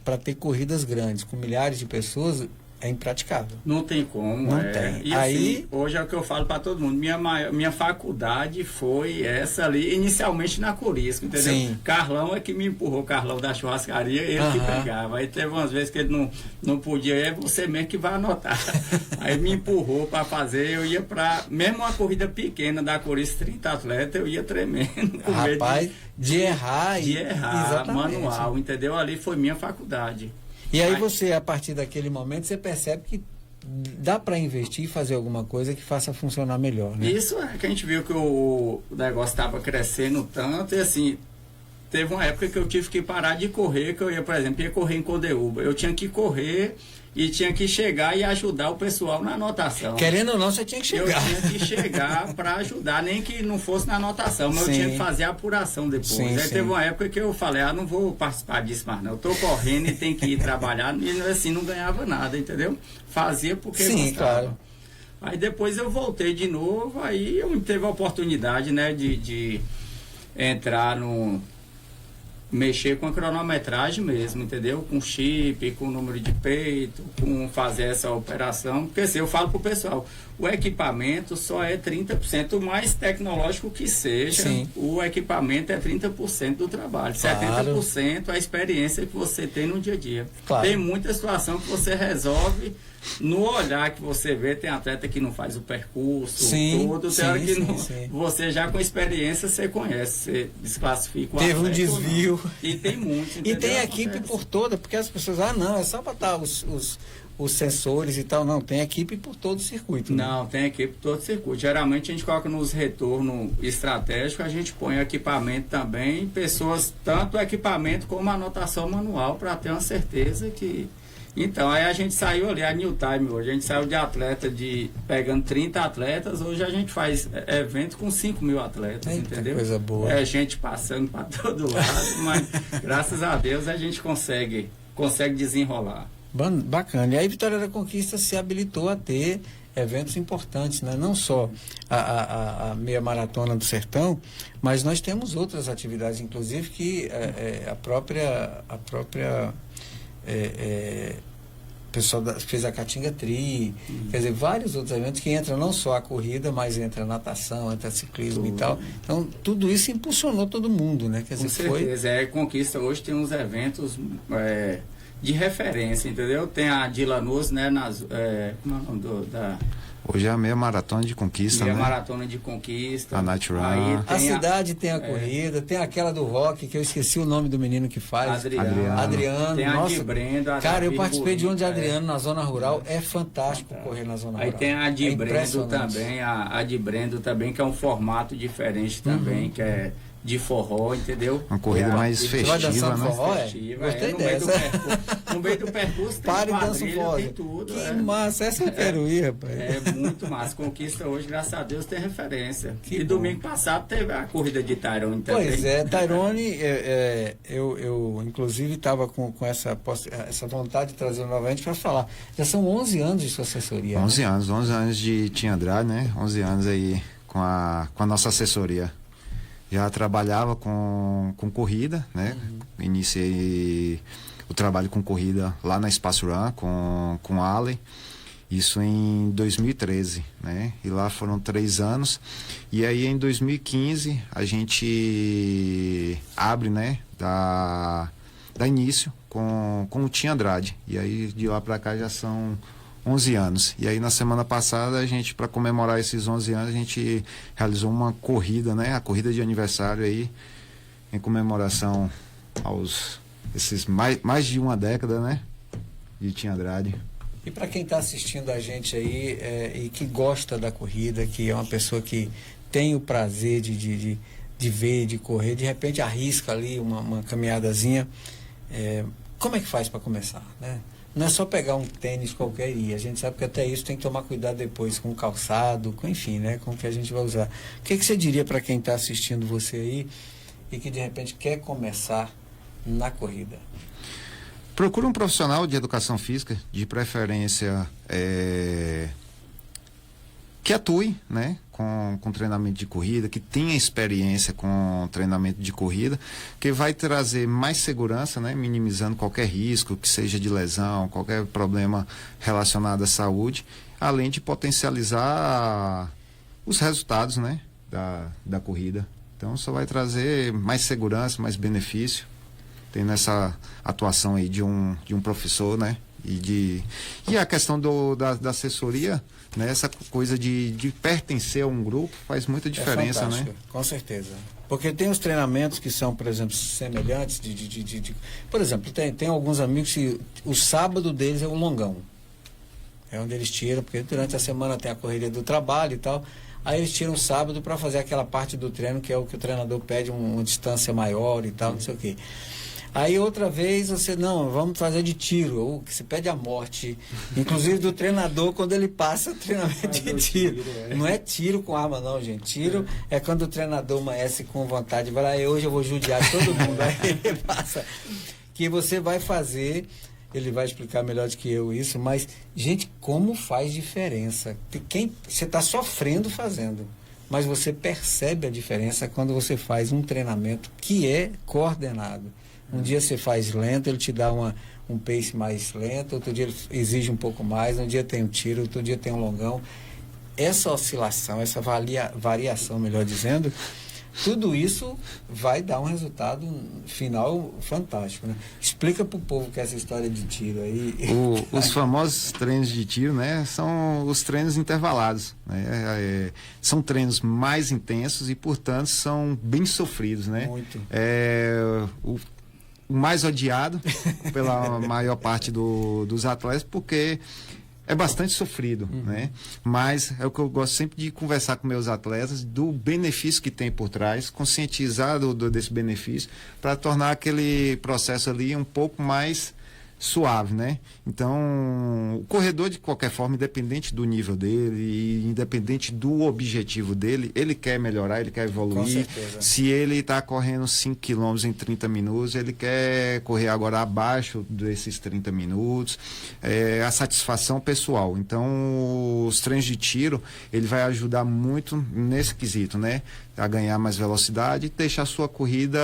para ter corridas grandes com milhares de pessoas, é impraticável. Não tem como. Não tem. E aí, assim, hoje é o que eu falo para todo mundo. Minha faculdade foi essa ali, inicialmente na Corisco, entendeu? Sim. Carlão é que me empurrou, Carlão da churrascaria, ele que pegava. Aí teve umas vezes que ele não podia, é você mesmo que vai anotar. Aí me empurrou para fazer, eu ia para, mesmo uma corrida pequena da Corisco, 30 atletas, eu ia tremendo. Com rapaz, de errar. De errar, manual, entendeu? Ali foi minha faculdade. E aí você, a partir daquele momento, você percebe que dá para investir e fazer alguma coisa que faça funcionar melhor, né? Isso é que a gente viu que o negócio estava crescendo tanto e assim, teve uma época que eu tive que parar de correr, que eu ia, por exemplo, ia correr em Condeúba. Eu tinha que correr e tinha que chegar e ajudar o pessoal na anotação. Querendo ou não, você tinha que chegar. Eu tinha que chegar para ajudar, nem que não fosse na anotação, mas eu tinha que fazer a apuração depois. Aí teve uma época que eu falei, não vou participar disso mais não. Eu tô correndo e tenho que ir trabalhar, e assim não ganhava nada, entendeu? Fazia porque gostava. Claro. Aí depois eu voltei de novo, aí eu teve a oportunidade, né, de entrar no... mexer com a cronometragem mesmo, entendeu? Com chip, com número de peito, com fazer essa operação. Porque assim, eu falo pro pessoal, o equipamento só é 30%, o mais tecnológico que seja, o equipamento é 30% do trabalho. Claro. 70% a experiência que você tem no dia a dia. Claro. Tem muita situação que você resolve no olhar que você vê. Tem atleta que não faz o percurso todo, tem hora que você já com experiência você conhece, você desclassifica o Teve atleta, um desvio. E tem muitos. E tem a equipe por toda, porque as pessoas, não, é só botar os sensores e tal. Não, tem equipe por todo o circuito. Né? Não, tem equipe por todo o circuito. Geralmente a gente coloca nos retornos estratégicos, a gente põe equipamento também, pessoas, tanto o equipamento como a anotação manual, para ter uma certeza que... Então, aí a gente saiu ali, a New Time hoje, a gente saiu de atleta, pegando 30 atletas, hoje a gente faz evento com 5.000 atletas, entendeu? Coisa boa. É gente passando para todo lado, mas graças a Deus a gente consegue desenrolar. Bacana. E aí Vitória da Conquista se habilitou a ter eventos importantes, né? Não só a meia maratona do Sertão, mas nós temos outras atividades, inclusive que a própria pessoal fez a Caatinga Tri, quer dizer, vários outros eventos que entram não só a corrida, mas entra a natação, entra ciclismo e tal. Então, tudo isso impulsionou todo mundo, né? Quer dizer, com certeza. Conquista hoje tem uns eventos de referência, entendeu? Tem a Dilanus, né? Como é o nome da... Hoje é a meia maratona de conquista, né? Meia maratona de conquista. A Night Run. A cidade tem a corrida, tem aquela do rock, que eu esqueci o nome do menino que faz. Adriano. Tem a de Brendo. Cara, eu participei de um de Adriano na zona rural. É fantástico correr na zona rural. Aí tem a de Brendo também, a de Brendo também, que é um formato diferente também, que é de forró, entendeu? Uma corrida mais festiva, né? Forró, Gostei dessa. No meio do percurso tem quadrilha, tem tudo. Que massa, essa eu quero ir, rapaz. É muito massa. Conquista hoje, graças a Deus, tem referência. Que domingo passado teve a corrida de Tyrone também. Pois é, Tyrone, eu inclusive estava com essa vontade de trazer novamente para falar. Já são 11 anos de sua assessoria. 11 anos de Tim Andrade, né? 11 anos aí com a nossa assessoria. Já trabalhava com corrida, né? Iniciei o trabalho com corrida lá na Espaço Run com o Allen, isso em 2013, né? E lá foram 3 anos. E aí em 2015 a gente abre, né? Dá início com o Tim Andrade. E aí de lá para cá já são 11 anos. E aí na semana passada a gente, para comemorar esses 11 anos, a gente realizou uma corrida, né? A corrida de aniversário aí, em comemoração aos esses mais de uma década, né? De Tim Andrade. E para quem está assistindo a gente aí e que gosta da corrida, que é uma pessoa que tem o prazer de ver, de correr, de repente arrisca ali uma caminhadazinha, como é que faz para começar, né? Não é só pegar um tênis qualquer e ir. A gente sabe que até isso tem que tomar cuidado depois com o calçado, enfim, né? Com o que a gente vai usar. O que você diria para quem está assistindo você aí e que de repente quer começar na corrida? Procura um profissional de educação física, de preferência que atue, né, com treinamento de corrida, que tenha experiência com treinamento de corrida, que vai trazer mais segurança, né, minimizando qualquer risco, que seja de lesão, qualquer problema relacionado à saúde, além de potencializar os resultados, né, da corrida. Então só vai trazer mais segurança, mais benefício. Tem nessa atuação aí de um professor, né? E a questão da assessoria, né? Essa coisa de pertencer a um grupo faz muita diferença, né? Com certeza. Porque tem os treinamentos que são, por exemplo, semelhantes por exemplo, tem alguns amigos que o sábado deles é o longão. É onde eles tiram, porque durante a semana tem a correria do trabalho e tal. Aí eles tiram o sábado para fazer aquela parte do treino que é o que o treinador pede, uma distância maior e tal, não sei o quê. Aí outra vez vamos fazer de tiro, ou que você pede a morte, inclusive do treinador quando ele passa o treinamento de tiro. Não é tiro com arma não, gente. Tiro é quando o treinador amanhece com vontade, vai lá, hoje eu vou judiar todo mundo. Aí ele passa, que você vai fazer, ele vai explicar melhor do que eu isso, mas, gente, como faz diferença? Você está sofrendo fazendo, mas você percebe a diferença quando você faz um treinamento que é coordenado. Um dia você faz lento, ele te dá um pace mais lento, outro dia ele exige um pouco mais, um dia tem um tiro, outro dia tem um longão. Essa oscilação, essa variação, melhor dizendo, tudo isso vai dar um resultado final fantástico, né? Explica para o povo que essa história de tiro aí... Os famosos treinos de tiro, né? São os treinos intervalados, né? São treinos mais intensos e, portanto, são bem sofridos, né? Muito. O mais odiado pela maior parte dos atletas, porque é bastante sofrido, né? Mas é o que eu gosto sempre de conversar com meus atletas, do benefício que tem por trás, conscientizar desse benefício, para tornar aquele processo ali um pouco mais suave, né? Então, o corredor, de qualquer forma, independente do nível dele e independente do objetivo dele, ele quer melhorar, ele quer evoluir. Com certeza. Se ele está correndo 5 km em 30 minutos, ele quer correr agora abaixo desses 30 minutos. A satisfação pessoal. Então, os treinos de tiro, ele vai ajudar muito nesse quesito, né? A ganhar mais velocidade e deixar a sua corrida...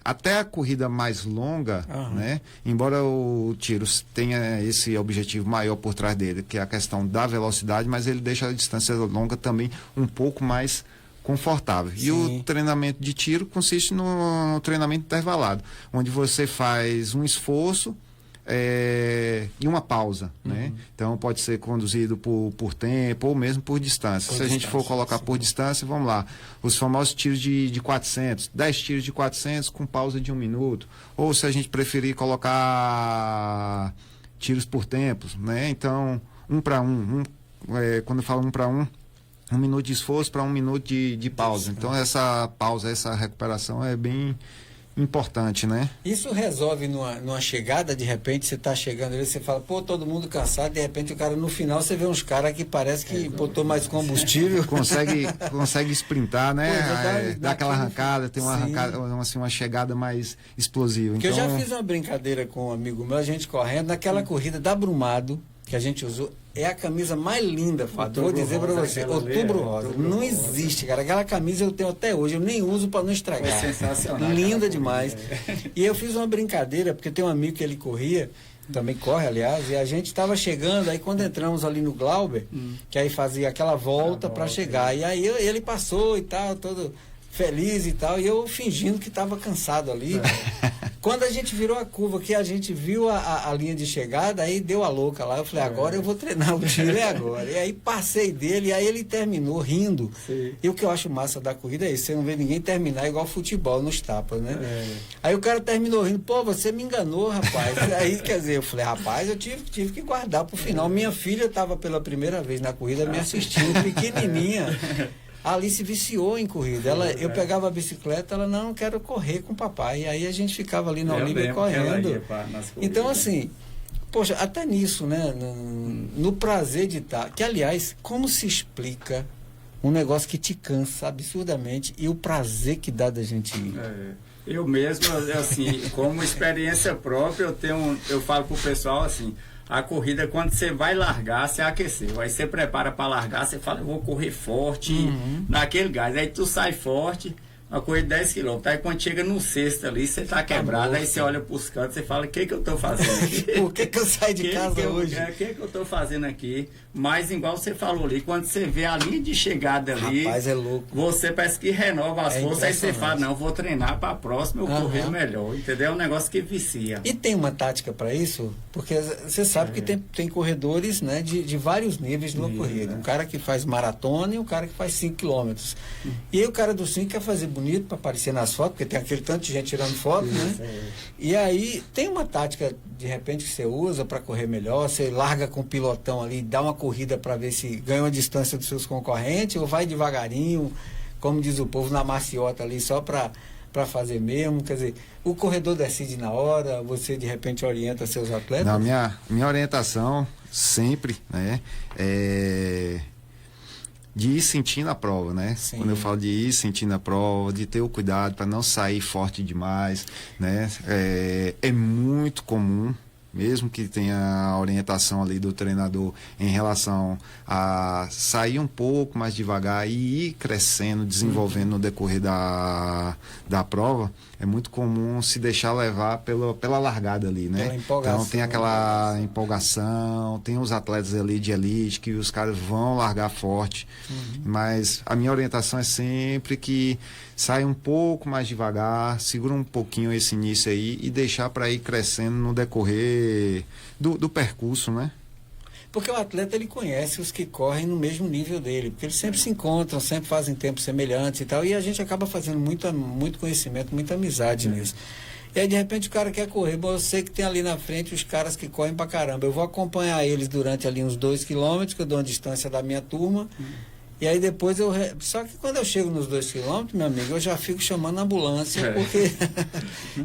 até a corrida mais longa, né? Embora o tiro tenha esse objetivo maior por trás dele, que é a questão da velocidade, mas ele deixa a distância longa também um pouco mais confortável. Sim. E o treinamento de tiro consiste no treinamento intervalado, onde você faz um esforço e uma pausa, né? Então pode ser conduzido por tempo ou mesmo por distância. Se a gente for colocar por distância, vamos lá, os famosos tiros de 400, 10 tiros de 400 com pausa de 1 minuto, ou se a gente preferir colocar tiros por tempos, né? Então 1 para 1, quando eu falo 1 para 1, 1 minuto de esforço para 1 minuto de pausa. Então essa pausa, essa recuperação é bem importante, né? Isso resolve numa chegada, de repente você está chegando ali, você fala, todo mundo cansado, de repente o cara, no final você vê uns caras que parece que botou mais combustível. Consegue sprintar, né? Dá aquela arrancada, tem uma arrancada, assim, uma chegada mais explosiva. Porque eu já fiz uma brincadeira com um amigo meu, a gente correndo, naquela corrida da Brumado, que a gente usou é a camisa mais linda, Fábio. Vou dizer para você, Outubro Rosa. Não existe, cara. Aquela camisa eu tenho até hoje, eu nem uso para não estragar. Foi sensacional. Linda demais. E eu fiz uma brincadeira, porque tem um amigo que ele corria, também corre, aliás, e a gente estava chegando, aí quando entramos ali no Glauber, que aí fazia aquela volta para chegar, e aí ele passou e tal, todo feliz e tal, e eu fingindo que estava cansado ali. Quando a gente virou a curva, que a gente viu a linha de chegada, aí deu a louca lá. Eu falei, agora eu vou treinar o tiro, é agora. E aí passei dele, e aí ele terminou rindo. Sim. E o que eu acho massa da corrida é isso, você não vê ninguém terminar igual futebol nos tapas, né? Aí o cara terminou rindo, pô, você me enganou, rapaz. Aí, quer dizer, eu falei, rapaz, eu tive que guardar pro final. Minha filha estava pela primeira vez na corrida me assistindo, pequenininha. A Alice viciou em corrida. Eu pegava a bicicleta, ela não quero correr com o papai. E aí a gente ficava ali na Olívia correndo. Então, assim, poxa, até nisso, né? No prazer de estar. Que, aliás, como se explica um negócio que te cansa absurdamente e o prazer que dá da gente ir? Eu mesmo, assim, como experiência própria, eu falo pro pessoal assim. A corrida, quando você vai largar, você aqueceu. Aí você prepara para largar, você fala, eu vou correr forte, naquele gás. Aí tu sai forte, uma corrida de 10 km. Aí quando chega no sexto ali, você tá quebrado, aí você olha pros cantos, você fala, o que eu tô fazendo aqui? Por que eu saí de casa hoje? O que eu tô fazendo aqui? Mas igual você falou ali, quando você vê a linha de chegada ali, rapaz, é louco. Você parece que renova as forças, aí você fala, não, vou treinar para a próxima eu correr melhor, entendeu? É um negócio que vicia. E tem uma tática para isso? Porque você sabe que tem corredores, né, de vários níveis de uma corrida. Um cara que faz maratona e um cara que faz 5 km. E aí o cara do 5 quer fazer bonito para aparecer nas fotos, porque tem aquele tanto de gente tirando foto, né? E aí tem uma tática, de repente, que você usa para correr melhor, você larga com o pilotão ali, dá uma corrida para ver se ganha uma distância dos seus concorrentes, ou vai devagarinho, como diz o povo, na maciota ali, só para fazer mesmo. Quer dizer, o corredor decide na hora, você de repente orienta seus atletas? Não, minha orientação sempre, né, é de ir sentindo a prova, né? Sim. Quando eu falo de ir sentindo a prova, de ter o cuidado para não sair forte demais, né? É muito comum, mesmo que tenha a orientação ali do treinador em relação a sair um pouco mais devagar e ir crescendo, desenvolvendo no decorrer da prova, é muito comum se deixar levar pela largada ali, né? Então tem aquela empolgação, tem os atletas ali de elite que os caras vão largar forte, mas a minha orientação é sempre que sai um pouco mais devagar, segura um pouquinho esse início aí e deixar para ir crescendo no decorrer do percurso, né? Porque o atleta, ele conhece os que correm no mesmo nível dele, porque eles sempre se encontram, sempre fazem tempos semelhantes e tal, e a gente acaba fazendo muito conhecimento, muita amizade nisso. E aí, de repente, o cara quer correr, mas eu sei que tem ali na frente os caras que correm pra caramba. Eu vou acompanhar eles durante ali uns 2 quilômetros, que eu dou uma distância da minha turma, e aí depois Só que quando eu chego nos 2 quilômetros, meu amigo, eu já fico chamando a ambulância, porque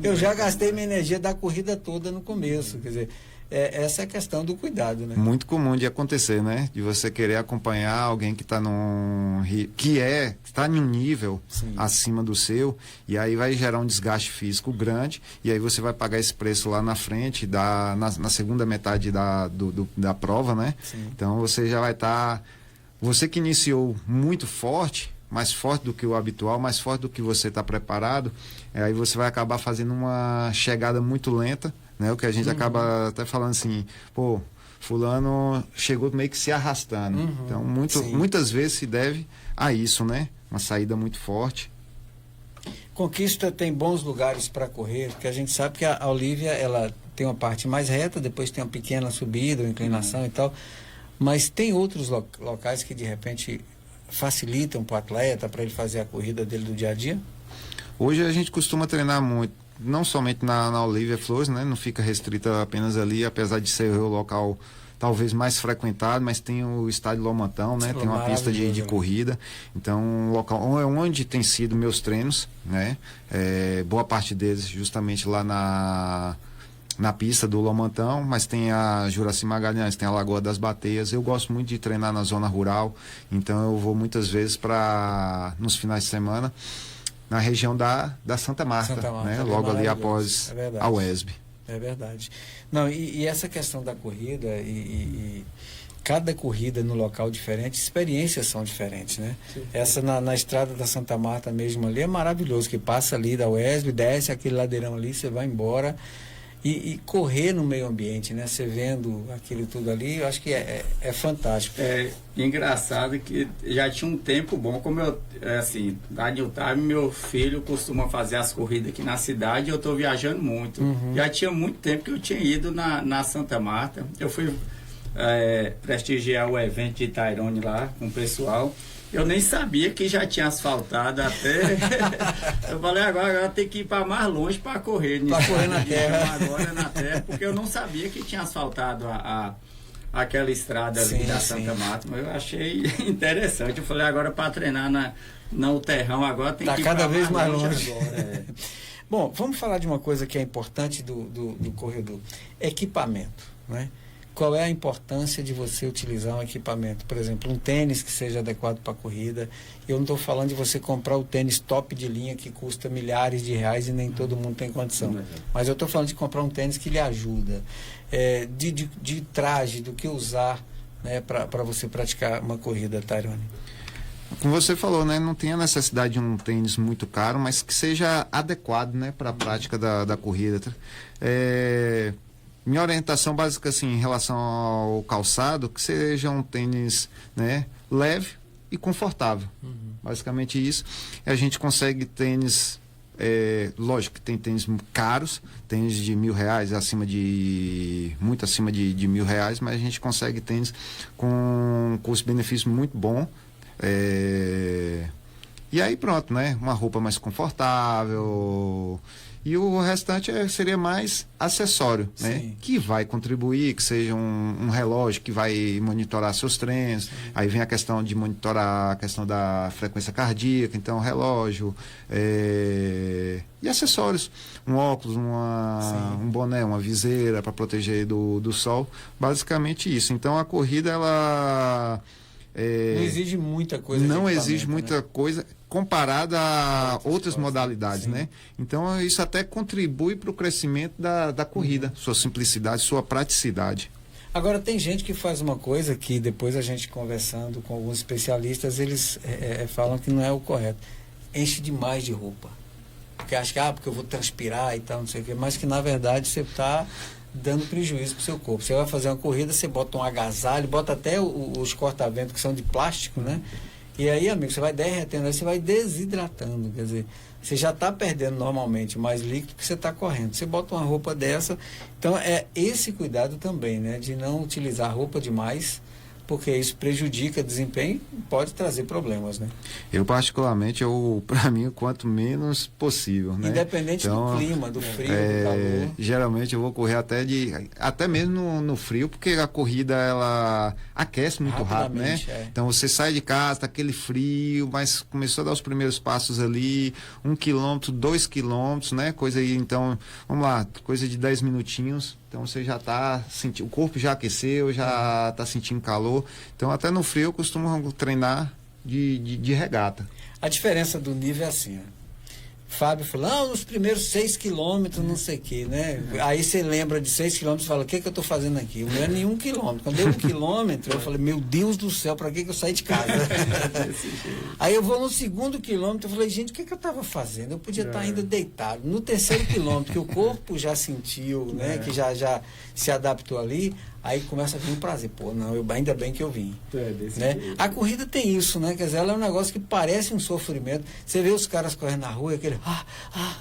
eu já gastei minha energia da corrida toda no começo, quer dizer... essa é a questão do cuidado, né? Muito comum de acontecer, né? De você querer acompanhar alguém que está está em um nível acima do seu, e aí vai gerar um desgaste físico grande, e aí você vai pagar esse preço lá na frente, na segunda metade da prova, né? Sim. Então você já vai estar... Você que iniciou muito forte, mais forte do que o habitual, mais forte do que você está preparado, aí você vai acabar fazendo uma chegada muito lenta, né? O que a gente acaba até falando assim, pô, fulano chegou meio que se arrastando. Então, muitas vezes se deve a isso, né? Uma saída muito forte. Conquista tem bons lugares para correr, porque a gente sabe que a Olívia, ela tem uma parte mais reta, depois tem uma pequena subida, uma inclinação e tal, mas tem outros locais que de repente facilitam para o atleta, para ele fazer a corrida dele do dia a dia? Hoje a gente costuma treinar muito, não somente na Olívia Flores, né? Não fica restrita apenas ali, apesar de ser o local talvez mais frequentado, mas tem o estádio Lomantão, né? Tem uma pista de corrida, então um local onde tem sido meus treinos, né? Boa parte deles justamente lá na pista do Lomantão, mas tem a Juraci Magalhães, tem a Lagoa das Bateias. Eu gosto muito de treinar na zona rural, então eu vou muitas vezes nos finais de semana na região da Santa Marta, né? Logo ali após a UESB. É verdade. Não, e essa questão da corrida e cada corrida no local diferente, experiências são diferentes, né? Sim. Essa na estrada da Santa Marta mesmo ali é maravilhoso, que passa ali da Wesley, desce aquele ladeirão ali, você vai embora e correr no meio ambiente, né? Você vendo aquilo tudo ali, eu acho que é fantástico. É engraçado que já tinha um tempo bom, como eu, assim, da New Time, meu filho costuma fazer as corridas aqui na cidade e eu estou viajando muito. Já tinha muito tempo que eu tinha ido na Santa Marta. Eu fui prestigiar o evento de Tairone lá com o pessoal. Eu nem sabia que já tinha asfaltado até. Eu falei, agora tem que ir para mais longe para correr. Para correr na terra. Agora na terra, porque eu não sabia que tinha asfaltado aquela estrada ali da Santa Marta. Mas eu achei interessante. Eu falei, agora para treinar no terrão, agora tem que ir cada vez mais longe. Agora, Bom, vamos falar de uma coisa que é importante do corredor. Equipamento, né? Qual é a importância de você utilizar um equipamento? Por exemplo, um tênis que seja adequado para a corrida. Eu não estou falando de você comprar o tênis top de linha que custa milhares de reais e nem todo mundo tem condição. Mas eu estou falando de comprar um tênis que lhe ajuda. De traje, do que usar, né, para você praticar uma corrida, Tairone. Como você falou, né, não tem a necessidade de um tênis muito caro, mas que seja adequado, né, para a prática da corrida. Minha orientação básica, assim, em relação ao calçado, que seja um tênis, né, leve e confortável. Basicamente isso. E a gente consegue tênis, lógico que tem tênis caros, tênis de R$ 1.000, muito acima de R$ 1.000, mas a gente consegue tênis com custo-benefício muito bom. E aí pronto, né? Uma roupa mais confortável. E o restante seria mais acessório, né? Que vai contribuir, que seja um relógio que vai monitorar seus treinos. Sim. Aí vem a questão de monitorar a questão da frequência cardíaca, então relógio e acessórios. Um óculos, um boné, uma viseira para proteger do sol. Basicamente isso. Então a corrida, ela... não exige muita coisa. Não exige muita coisa comparada a outras modalidades, né? Então isso até contribui para o crescimento da corrida, sua simplicidade, sua praticidade. Agora tem gente que faz uma coisa que depois a gente conversando com alguns especialistas, eles falam que não é o correto. Enche demais de roupa. Porque acha que porque eu vou transpirar e tal, não sei o quê, mas que na verdade você está dando prejuízo para o seu corpo. Você vai fazer uma corrida, você bota um agasalho, bota até os corta-vento que são de plástico, né? E aí, amigo, você vai derretendo, aí você vai desidratando, quer dizer, você já está perdendo normalmente mais líquido que você está correndo. Você bota uma roupa dessa, então é esse cuidado também, né? De não utilizar roupa demais, porque isso prejudica o desempenho e pode trazer problemas, né? Eu particularmente, para mim, quanto menos possível, né? Independente do clima, do frio, do calor. Geralmente eu vou correr até mesmo no frio, porque a corrida, ela aquece muito rápido, né? Então você sai de casa, tá aquele frio, mas começou a dar os primeiros passos ali, 1 quilômetro, 2 quilômetros, né? Coisa aí, então, vamos lá, coisa de 10 minutinhos. Então você já está sentindo, o corpo já aqueceu, já está sentindo calor. Então até no frio eu costumo treinar de regata. A diferença do nível é assim, ó. Fábio falou, nos primeiros 6 quilômetros, não sei o que, né? Aí você lembra de 6 quilômetros e fala, o que eu estou fazendo aqui? Não é nenhum quilômetro. Quando deu 1 quilômetro, eu falei, meu Deus do céu, para que eu saí de casa? Aí eu vou no 2º quilômetro, eu falei, gente, o que eu estava fazendo? Eu podia estar ainda deitado. No 3º quilômetro, que o corpo já sentiu, né? Que já se adaptou ali, aí começa a vir um prazer. Pô, não, ainda bem que eu vim. Né? A corrida tem isso, né? Quer dizer, ela é um negócio que parece um sofrimento. Você vê os caras correndo na rua, aquele...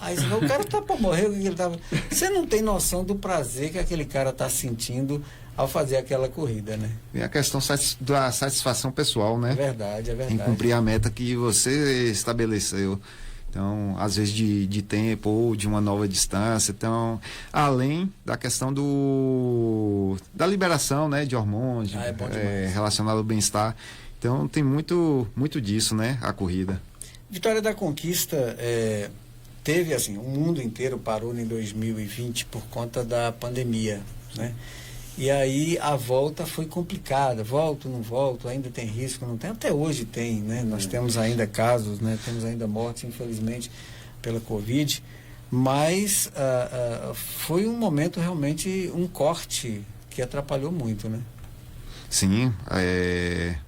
aí você vê, o cara tá para morrer, o que ele tava... Você não tem noção do prazer que aquele cara tá sentindo ao fazer aquela corrida, né? E a questão da satisfação pessoal, né? É verdade. Em cumprir a meta que você estabeleceu. Então, às vezes de tempo ou de uma nova distância. Então, além da questão da liberação, né, de hormônios, relacionado ao bem-estar. Então, tem muito disso, né, a corrida. Vitória da Conquista teve, assim, o mundo inteiro parou em 2020 por conta da pandemia, né? E aí a volta foi complicada, volto, não volto, ainda tem risco, não tem, até hoje tem, né? Nós temos ainda casos, né? Temos ainda mortes, infelizmente, pela Covid, Mas foi um momento realmente, um corte que atrapalhou muito, né? Sim,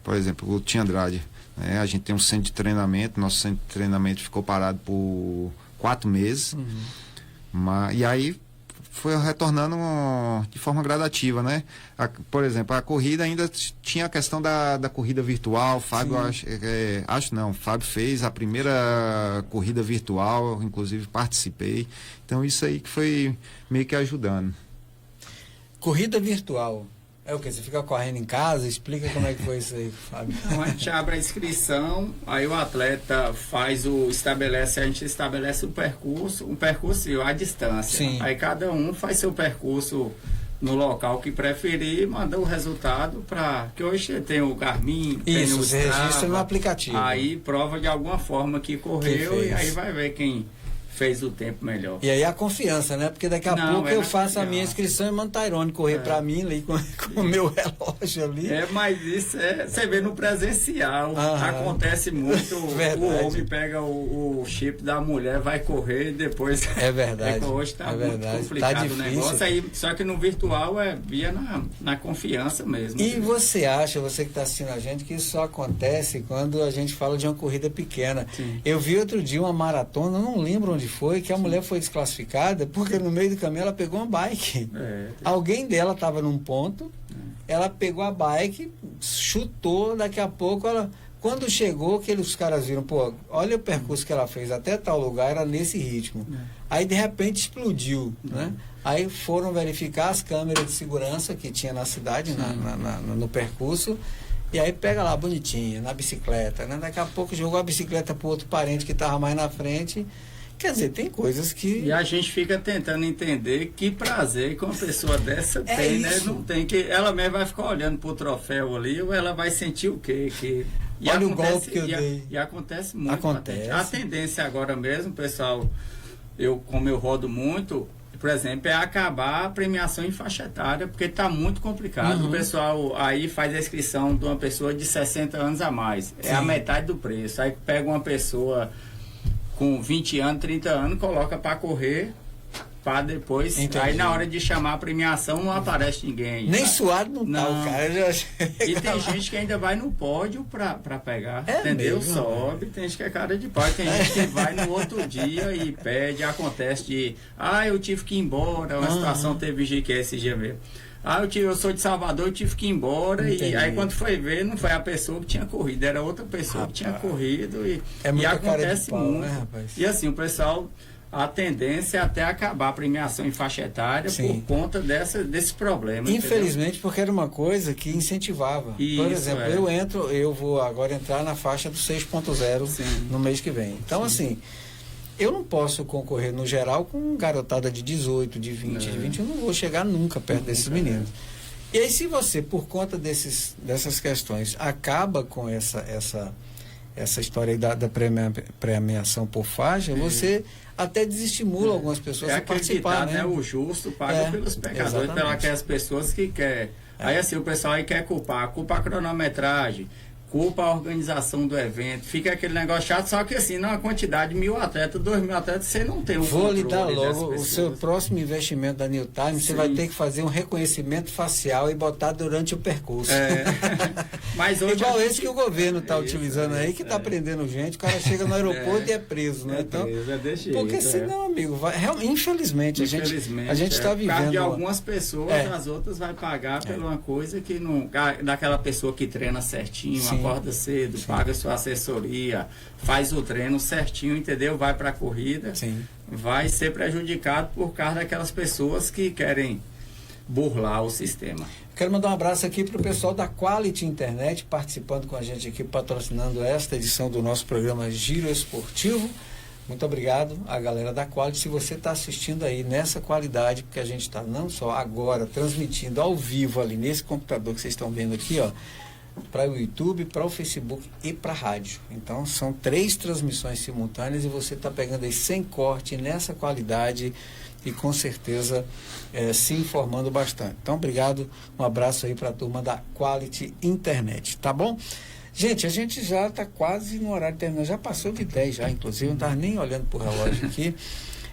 por exemplo, o Tim Andrade, né? A gente tem um centro de treinamento, nosso centro de treinamento ficou parado por 4 meses, e aí foi retornando de forma gradativa, né? Por exemplo, a corrida ainda tinha a questão da corrida virtual. Fábio, Fábio fez a primeira corrida virtual, inclusive participei. Então isso aí que foi meio que ajudando. Corrida virtual. É o que? Você fica correndo em casa? Explica como é que foi isso aí, Fábio. Então, a gente abre a inscrição, aí o atleta a gente estabelece um percurso e a distância. Sim. Aí cada um faz seu percurso no local que preferir, manda o resultado que hoje tem o Garmin, tem Isso, o você registra no aplicativo. Aí prova de alguma forma que correu e aí vai ver quem fez o tempo melhor. E aí a confiança, né? Porque daqui a pouco eu faço a minha inscrição e mando Tairone correr para mim ali com o meu relógio ali. Mas isso você vê no presencial. Acontece muito. O homem pega o chip da mulher, vai correr e depois. É verdade. Hoje está muito complicado o negócio. Aí, só que no virtual via na confiança mesmo. E você acha, você que está assistindo a gente, que isso só acontece quando a gente fala de uma corrida pequena? Sim. Eu vi outro dia uma maratona, não lembro onde foi, que a mulher foi desclassificada porque no meio do caminho ela pegou uma bike. Alguém dela estava num ponto, ela pegou a bike, chutou, daqui a pouco quando chegou, que os caras viram, pô, olha o percurso que ela fez até tal lugar, era nesse ritmo. Aí de repente explodiu, né? Aí foram verificar as câmeras de segurança que tinha na cidade, no percurso. E aí pega lá bonitinha, na bicicleta, né? Daqui a pouco jogou a bicicleta para outro parente que estava mais na frente. Quer dizer, tem coisas que... E a gente fica tentando entender que prazer que uma pessoa dessa tem, né? Não tem que... Ela mesmo vai ficar olhando pro troféu ali, ou ela vai sentir o quê? Olha o golpe que eu dei. E acontece muito. Acontece. A tendência agora mesmo, pessoal, como eu rodo muito, por exemplo, é acabar a premiação em faixa etária, porque está muito complicado. O pessoal aí faz a inscrição de uma pessoa de 60 anos a mais. É a metade do preço. Aí pega uma pessoa com 20 anos, 30 anos, coloca para correr, para depois... Entendi. Aí na hora de chamar a premiação não aparece ninguém. Nem suado não tá, o cara já... E tem gente que ainda vai no pódio para pegar, entendeu? Mesmo, sobe, tem gente que é cara de pau, tem gente que vai no outro dia e pede, acontece de... eu tive que ir embora, uma situação teve que esse dia mesmo. Eu sou de Salvador, eu tive que ir embora. Entendi. E aí quando foi ver, não foi a pessoa que tinha corrido, era outra pessoa que tinha corrido. E acontece pau, muito. né, rapaz? E assim, o pessoal, a tendência é até acabar a premiação em faixa etária por conta desse problema. Infelizmente, entendeu? porque era uma coisa que incentivava. Isso, por exemplo, eu vou agora entrar na faixa do 6.0 no mês que vem. Então, assim, eu não posso concorrer no geral com garotada de 18, de 20, de 20, eu não vou chegar nunca perto desses meninos. E aí, se você, por conta dessas questões, acaba com essa história aí da premiação por faixa, você até desestimula algumas pessoas a participar, né? O justo paga pelos pecadores, pelas aquelas pessoas que querem. Aí assim, o pessoal aí quer culpa a cronometragem, culpa a organização do evento, fica aquele negócio chato, só que assim, numa quantidade de 1.000 atletas, 2.000 atletas, você não tem o controle. Vou lhe dar logo o seu próximo investimento da New Time, você vai ter que fazer um reconhecimento facial e botar durante o percurso. Mas hoje igual esse que o governo está utilizando aí, que está prendendo gente, o cara chega no aeroporto e é preso, né? Então, porque senão, amigo, infelizmente, a gente está vivendo... Por causa de algumas pessoas, as outras vai pagar por uma coisa que não... Daquela pessoa que treina certinho, acorda cedo, paga sua assessoria, faz o treino certinho, entendeu? Vai para a corrida, vai ser prejudicado por causa daquelas pessoas que querem burlar o sistema. Quero mandar um abraço aqui para o pessoal da Quality Internet, participando com a gente aqui, patrocinando esta edição do nosso programa Giro Esportivo. Muito obrigado à galera da Quality. Se você está assistindo aí nessa qualidade, porque a gente está não só agora transmitindo ao vivo ali nesse computador que vocês estão vendo aqui, ó, para o YouTube, para o Facebook e para a rádio. Então são 3 transmissões simultâneas e você está pegando aí sem corte, nessa qualidade e com certeza se informando bastante. Então obrigado, um abraço aí para a turma da Quality Internet, tá bom? Gente, a gente já está quase no horário de terminar, já passou de 10 já, inclusive, não estava nem olhando para o relógio aqui.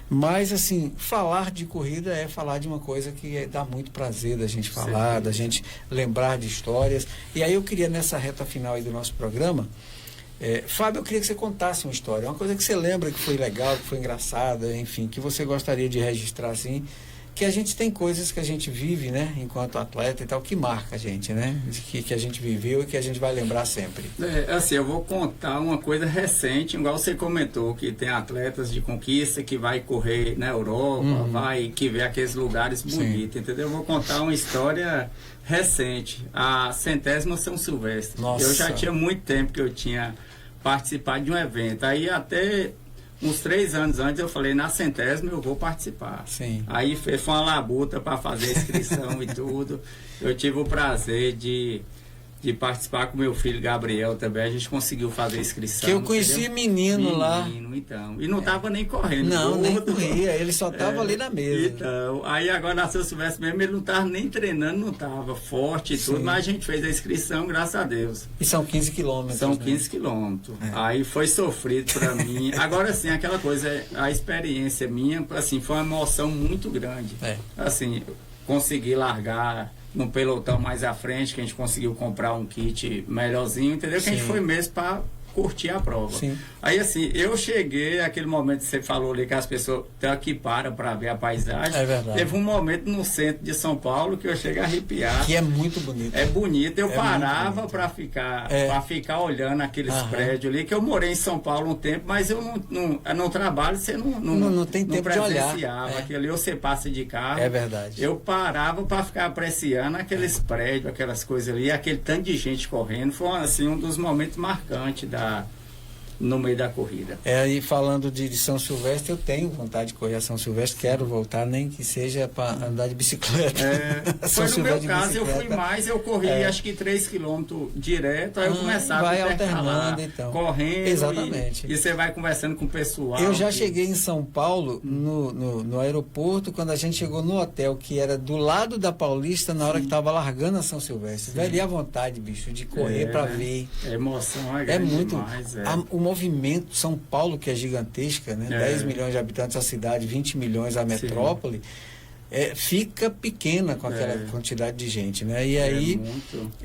Mas, assim, falar de corrida é falar de uma coisa que dá muito prazer da gente falar, da gente lembrar de histórias. E aí eu queria, nessa reta final aí do nosso programa, Fábio, eu queria que você contasse uma história, uma coisa que você lembra que foi legal, que foi engraçada, enfim, que você gostaria de registrar, assim, que a gente tem coisas que a gente vive, né, enquanto atleta e tal, que marca a gente, né, que a gente viveu e que a gente vai lembrar sempre. Assim, eu vou contar uma coisa recente, igual você comentou, que tem atletas de conquista que vai correr na Europa, que vê aqueles lugares bonitos, entendeu? Eu vou contar uma história recente, a 100ª São Silvestre. Nossa. Eu já tinha muito tempo que eu tinha participado de um evento, aí até uns 3 anos antes eu falei, na 100ª eu vou participar. Sim. Aí foi uma labuta para fazer a inscrição e tudo. Eu tive o prazer de participar com meu filho Gabriel também. A gente conseguiu fazer a inscrição. Que eu conheci menino lá. Então. E não tava nem correndo. Não, nem corria. Ele só tava ali na mesa. Então, aí agora na São Silvestre mesmo, ele não tava nem treinando, não tava forte e tudo, mas a gente fez a inscrição, graças a Deus. E são 15 quilômetros. São 15 quilômetros. Aí foi sofrido para mim. Agora sim, aquela coisa, a experiência minha, assim, foi uma emoção muito grande. Assim, consegui largar no pelotão mais à frente, que a gente conseguiu comprar um kit melhorzinho, entendeu? Que a gente foi mesmo para curtir a prova. Sim. Aí assim, eu cheguei, aquele momento que você falou ali, que as pessoas estão aqui para ver a paisagem. É verdade. Teve um momento no centro de São Paulo que eu cheguei a arrepiar. Que é muito bonito. É bonito. Eu parava para ficar olhando aqueles prédios ali, que eu morei em São Paulo um tempo, mas eu não trabalho, você não tem tempo de olhar. Aquilo ali, você passa de carro. É verdade. Eu parava para ficar apreciando aqueles prédios, aquelas coisas ali, aquele tanto de gente correndo. Foi assim, um dos momentos marcantes no meio da corrida. E falando de São Silvestre, eu tenho vontade de correr a São Silvestre, quero voltar, nem que seja para andar de bicicleta. Foi no meu caso, eu fui mais, eu corri acho que 3 quilômetros direto, aí eu começava a alternando, então. Correndo. Exatamente. E você vai conversando com o pessoal. Eu já cheguei em São Paulo, no aeroporto, quando a gente chegou no hotel, que era do lado da Paulista, na hora que estava largando a São Silvestre. Velho, e a vontade, bicho, de correr para ver. É emoção, é muito demais. O movimento São Paulo, que é gigantesca, né? 10 milhões de habitantes a cidade, 20 milhões a metrópole, fica pequena com aquela quantidade de gente, né? E aí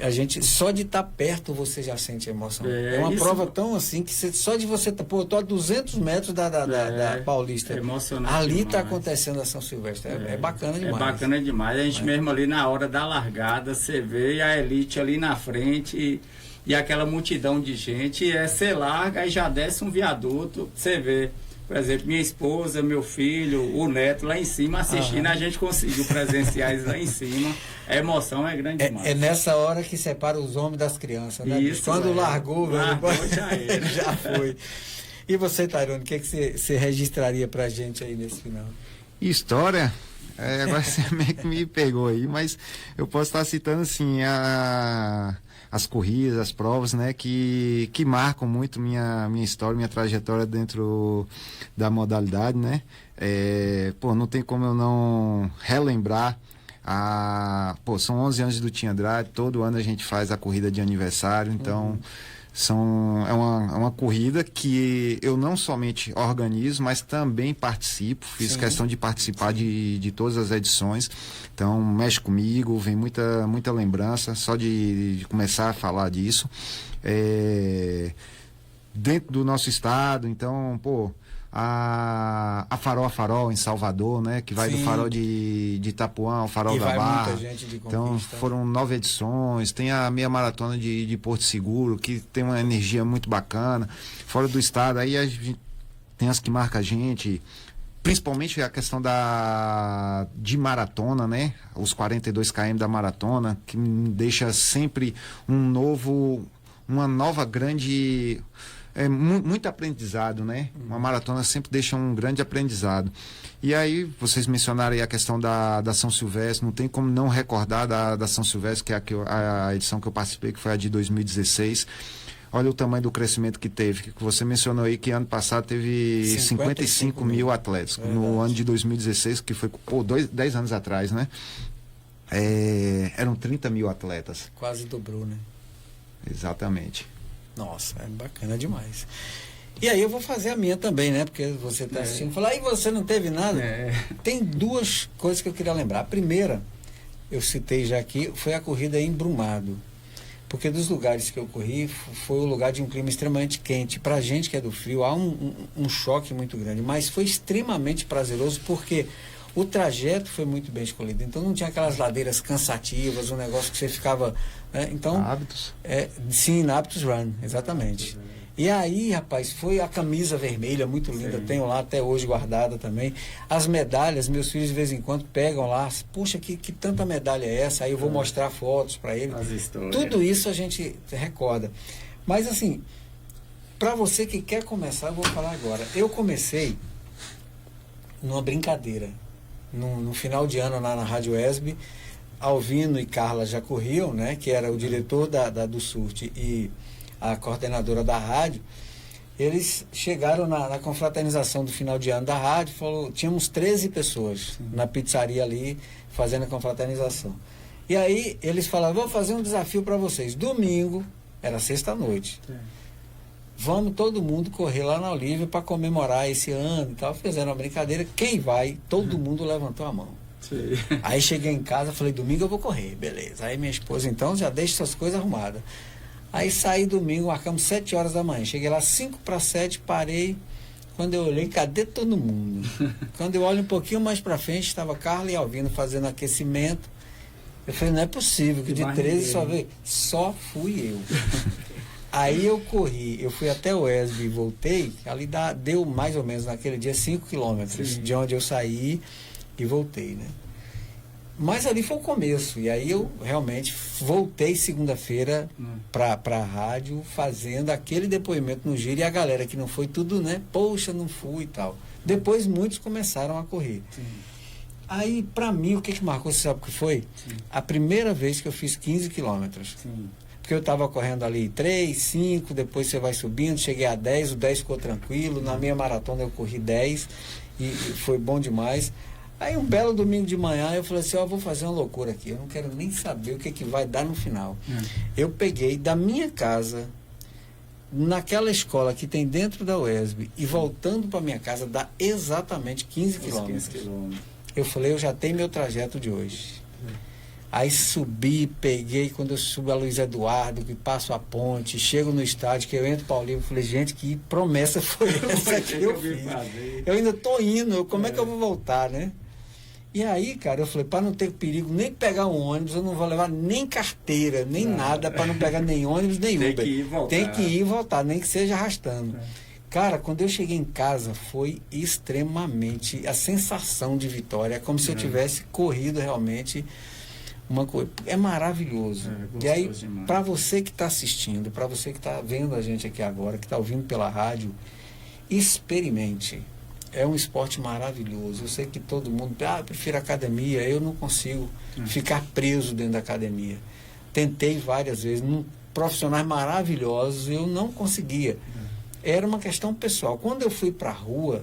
a gente, só de estar perto você já sente a emoção. É uma prova tão assim que só de você eu tô a 200 metros da Paulista. É emocionante. Ali está acontecendo a São Silvestre. É bacana demais. É bacana demais. A gente mesmo ali na hora da largada, você vê a elite ali na frente e aquela multidão de gente, você larga e já desce um viaduto, você vê, por exemplo, minha esposa, meu filho, o neto lá em cima assistindo, a gente conseguiu presenciar isso lá em cima. A emoção é grande demais. É nessa hora que separa os homens das crianças, né? Isso, quando largou, já era. Já foi. E você, Tairone, o que você registraria pra gente aí nesse final? História? Agora você meio que me pegou aí, mas eu posso estar citando assim as corridas, as provas, né, que marcam muito minha história, minha trajetória dentro da modalidade, né? Não tem como eu não relembrar são 11 anos do Team Andrade, todo ano a gente faz a corrida de aniversário, então é uma corrida que eu não somente organizo, mas também participo. Fiz questão de participar de todas as edições. Então, mexe comigo, vem muita lembrança só de começar a falar disso. Dentro do nosso estado, então, a Farol a Farol em Salvador, né, que vai do Farol de Itapuã ao Farol da Barra. Muita gente de então foram 9 edições. Tem a meia maratona de Porto Seguro, que tem uma energia muito bacana. Fora do estado, aí a gente tem as que marcam a gente, principalmente a questão de maratona, né, os 42 km da maratona, que me deixa sempre uma nova grande... muito aprendizado, né? Uma maratona sempre deixa um grande aprendizado. E aí, vocês mencionaram aí a questão da São Silvestre, não tem como não recordar da São Silvestre, que é a edição que eu participei, que foi a de 2016. Olha o tamanho do crescimento que teve, que você mencionou aí que ano passado teve 55 mil atletas. No ano de 2016, que foi 10 anos atrás, né? Eram 30 mil atletas. Quase dobrou, né? Exatamente. Nossa, é bacana demais. E aí eu vou fazer a minha também, né? Porque você está assistindo. Falar, aí você não teve nada? Tem duas coisas que eu queria lembrar. A primeira, eu citei já aqui, foi a corrida em Brumado. Porque dos lugares que eu corri, foi o lugar de um clima extremamente quente. Para a gente que é do frio, há um choque muito grande. Mas foi extremamente prazeroso porque o trajeto foi muito bem escolhido. Então não tinha aquelas ladeiras cansativas, um negócio que você ficava... Né? Então, Hábitos. Sim, na Hábitos Run, exatamente. E aí, rapaz, foi a camisa vermelha, muito linda, tenho lá até hoje guardada também. As medalhas, meus filhos de vez em quando pegam lá, puxa, que tanta medalha é essa? Aí eu vou mostrar fotos para eles. As histórias. Tudo isso a gente recorda. Mas assim, para você que quer começar, eu vou falar agora. Eu comecei numa brincadeira. No final de ano lá na Rádio ESB, Alvino e Carla já corriam, né? Que era o diretor do Surte e a coordenadora da rádio. Eles chegaram na confraternização do final de ano da rádio, tínhamos 13 pessoas na pizzaria ali fazendo a confraternização. E aí eles falaram, vou fazer um desafio para vocês. Domingo, era sexta-noite. Vamos todo mundo correr lá na Olívia para comemorar esse ano e tal. Fizeram uma brincadeira. Quem vai? Todo mundo levantou a mão. Sim. Aí cheguei em casa, falei, domingo eu vou correr, beleza. Aí minha esposa, então, já deixa suas coisas arrumadas. Aí saí domingo, marcamos 7 horas da manhã. Cheguei lá 5 para 7, parei. Quando eu olhei, cadê todo mundo? Quando eu olho um pouquinho mais para frente, estava Carla e Alvino fazendo aquecimento. Eu falei, não é possível, que de 13 só veio. Só fui eu. Aí eu corri, eu fui até o ESB e voltei. Ali deu mais ou menos naquele dia 5 quilômetros de onde eu saí e voltei, né? Mas ali foi o começo. E aí eu realmente voltei segunda-feira para a rádio fazendo aquele depoimento no giro. E a galera que não foi tudo, né? Poxa, não fui e tal. Depois muitos começaram a correr. Sim. Aí, para mim, o que marcou, você sabe o que foi? Sim. A primeira vez que eu fiz 15 quilômetros. Porque eu estava correndo ali 3, 5, depois você vai subindo, cheguei a 10, o 10 ficou tranquilo. Na minha maratona eu corri 10 e foi bom demais. Aí um belo domingo de manhã eu falei assim, vou fazer uma loucura aqui, eu não quero nem saber o que vai dar no final. Eu peguei da minha casa, naquela escola que tem dentro da UESB, e voltando para minha casa, dá exatamente 15 quilômetros. Eu falei, eu já tenho meu trajeto de hoje. Aí subi, peguei, quando eu subo a Luiz Eduardo, que passo a ponte, chego no estádio, que eu entro para o livro, falei, gente, que promessa foi essa que eu fiz? Eu ainda estou indo, como é que eu vou voltar, né? E aí, cara, eu falei, para não ter perigo, nem pegar um ônibus, eu não vou levar nem carteira, nem nada, para não pegar nem ônibus, nem Uber. Tem que ir e voltar, nem que seja arrastando. Cara, quando eu cheguei em casa, foi extremamente a sensação de vitória, é como se eu tivesse corrido realmente uma coisa. É maravilhoso. E aí, para você que está assistindo, para você que está vendo a gente aqui agora, que está ouvindo pela rádio, experimente. É um esporte maravilhoso. Eu sei que todo mundo, eu prefiro academia, eu não consigo ficar preso dentro da academia. Tentei várias vezes, profissionais maravilhosos, eu não conseguia. Era uma questão pessoal. Quando eu fui para a rua,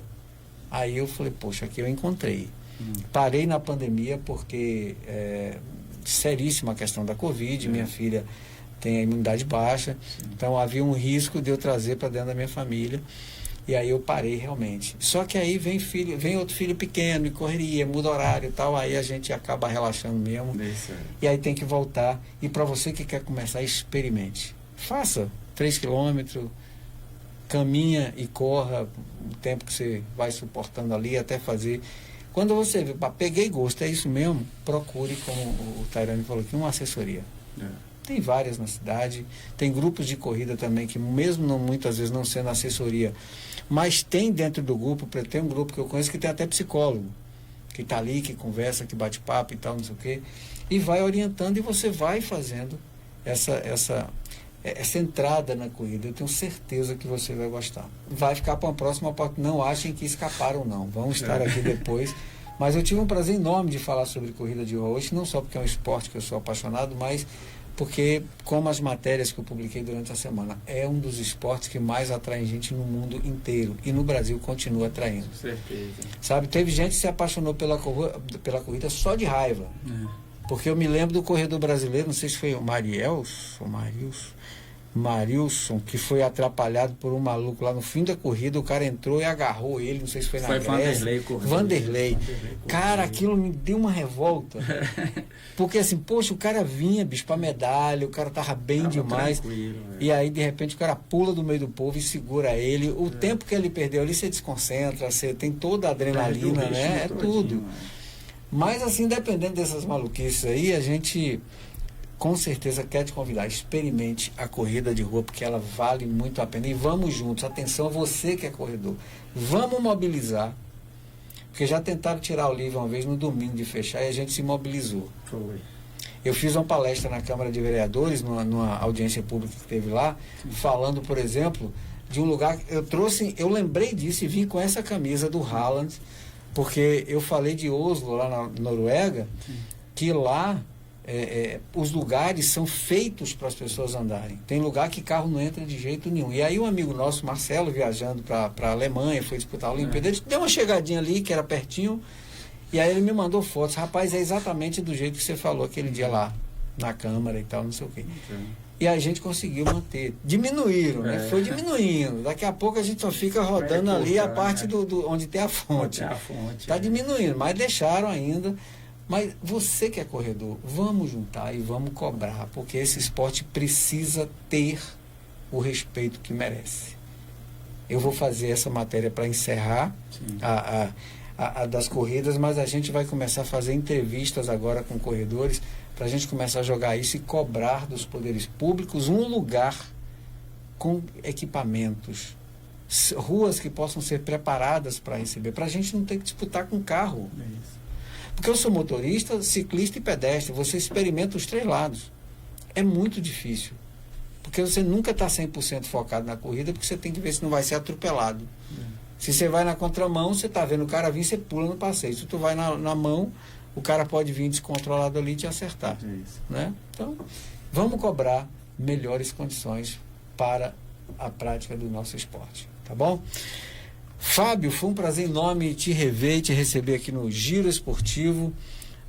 aí eu falei, poxa, aqui eu encontrei. Parei na pandemia porque seríssima a questão da Covid, minha filha tem a imunidade baixa, então havia um risco de eu trazer para dentro da minha família. E aí eu parei realmente. Só que aí vem outro filho pequeno e correria, muda horário e tal, aí a gente acaba relaxando mesmo. E aí tem que voltar. E para você que quer começar, experimente. Faça 3 quilômetros, caminha e corra o tempo que você vai suportando ali até fazer. Quando você vê, peguei gosto, é isso mesmo, procure, como o Tairane falou aqui, uma assessoria. Tem várias na cidade, tem grupos de corrida também, que mesmo muitas vezes não sendo assessoria, mas tem dentro do grupo, tem um grupo que eu conheço que tem até psicólogo, que está ali, que conversa, que bate papo e tal, não sei o quê, e vai orientando e você vai fazendo essa entrada na corrida. Eu tenho certeza que você vai gostar. Vai ficar para uma próxima oportunidade. Não achem que escaparam, não. Vão estar aqui depois. Mas eu tive um prazer enorme de falar sobre corrida de rua hoje, não só porque é um esporte que eu sou apaixonado, mas porque, como as matérias que eu publiquei durante a semana, é um dos esportes que mais atraem gente no mundo inteiro. E no Brasil continua atraindo. Com certeza. Sabe, teve gente que se apaixonou pela corrida só de raiva. Porque eu me lembro do corredor brasileiro, não sei se foi o Marius, Marilson, que foi atrapalhado por um maluco lá no fim da corrida, o cara entrou e agarrou ele, não sei se foi na Grécia. Vanderlei. Cara, aquilo me deu uma revolta. Porque assim, poxa, o cara vinha, bicho, pra medalha, o cara tava bem demais. E aí, de repente, o cara pula do meio do povo e segura ele. O tempo que ele perdeu ali, você desconcentra, você tem toda a adrenalina, né? É tudo. Mas assim, dependendo dessas maluquices aí, a gente com certeza quer te convidar, experimente a corrida de rua, porque ela vale muito a pena. E vamos juntos, atenção, você que é corredor, vamos mobilizar, porque já tentaram tirar o livro uma vez no domingo de fechar e a gente se mobilizou. Foi. Eu fiz uma palestra na Câmara de Vereadores, numa audiência pública que teve lá, falando, por exemplo, de um lugar, eu lembrei disso e vim com essa camisa do Haaland, porque eu falei de Oslo, lá na Noruega, que lá os lugares são feitos para as pessoas andarem. Tem lugar que carro não entra de jeito nenhum. E aí um amigo nosso, Marcelo, viajando para a Alemanha, foi disputar a Olimpíada, ele deu uma chegadinha ali, que era pertinho, e aí ele me mandou fotos. Rapaz, é exatamente do jeito que você falou aquele dia lá, na Câmara e tal, não sei o quê. E a gente conseguiu manter. Diminuíram, né? Foi diminuindo. Daqui a pouco a gente só fica rodando ali a parte onde tem a fonte. Está diminuindo, mas deixaram ainda. Mas você que é corredor, vamos juntar e vamos cobrar, porque esse esporte precisa ter o respeito que merece. Eu vou fazer essa matéria para encerrar a das corridas, mas a gente vai começar a fazer entrevistas agora com corredores, para a gente começar a jogar isso e cobrar dos poderes públicos um lugar com equipamentos, ruas que possam ser preparadas para receber, para a gente não ter que disputar com carro. Porque eu sou motorista, ciclista e pedestre. Você experimenta os 3 lados. É muito difícil. Porque você nunca está 100% focado na corrida, porque você tem que ver se não vai ser atropelado. Se você vai na contramão, você está vendo o cara vir, você pula no passeio. Se tu vai na mão, o cara pode vir descontrolado ali e te acertar. Né? Então, vamos cobrar melhores condições para a prática do nosso esporte. Tá bom? Fábio, foi um prazer enorme te rever e te receber aqui no Giro Esportivo.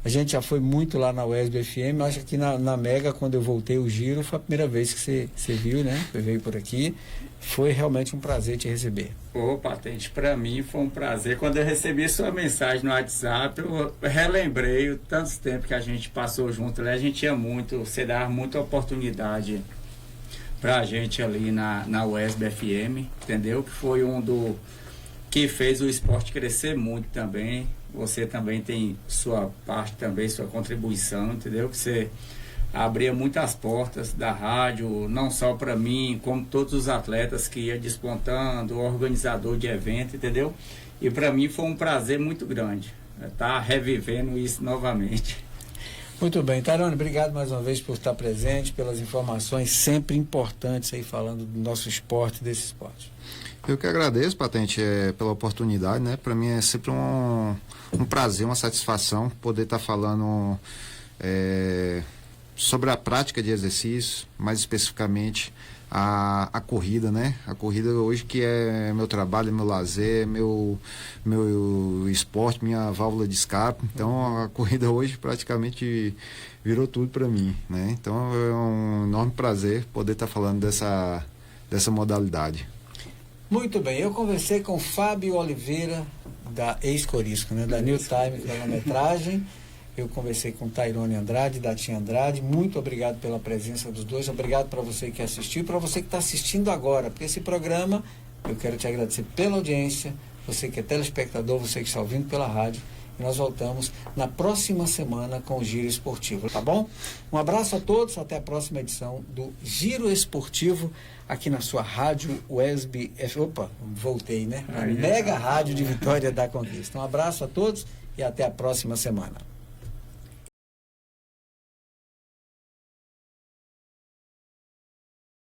A gente já foi muito lá na UESB FM. Acho que na Mega, quando eu voltei o Giro, foi a primeira vez que você viu, né? Você veio por aqui. Foi realmente um prazer te receber. Ô, Patente, para mim foi um prazer. Quando eu recebi sua mensagem no WhatsApp, eu relembrei o tanto tempo que a gente passou junto. A gente tinha muito, você dava muita oportunidade pra gente ali na UESB FM, entendeu? Que foi que fez o esporte crescer muito também. Você também tem sua parte também, sua contribuição, entendeu? Que você abria muitas portas da rádio, não só para mim, como todos os atletas que ia despontando, o organizador de evento, entendeu? E para mim foi um prazer muito grande estar revivendo isso novamente. Muito bem, Tairone, obrigado mais uma vez por estar presente, pelas informações sempre importantes aí falando do nosso esporte, desse esporte. Eu que agradeço, Patente, pela oportunidade, né? Para mim é sempre um prazer, uma satisfação poder estar falando sobre a prática de exercício, mais especificamente a corrida, né? A corrida hoje que é meu trabalho, meu lazer, meu esporte, minha válvula de escape. Então a corrida hoje praticamente virou tudo para mim, né? Então é um enorme prazer poder estar falando dessa modalidade. Muito bem, eu conversei com Fábio Oliveira, da ex-Corisco, né? Da New Time Cronometragem. Eu conversei com Tairone Andrade, da Tia Andrade. Muito obrigado pela presença dos dois. Obrigado para você que assistiu e para você que está assistindo agora. Porque esse programa, eu quero te agradecer pela audiência, você que é telespectador, você que está ouvindo pela rádio. E nós voltamos na próxima semana com o Giro Esportivo, tá bom? Um abraço a todos, até a próxima edição do Giro Esportivo, aqui na sua rádio UESB. Opa, voltei, né? A Mega Rádio de Vitória da Conquista. Um abraço a todos e até a próxima semana.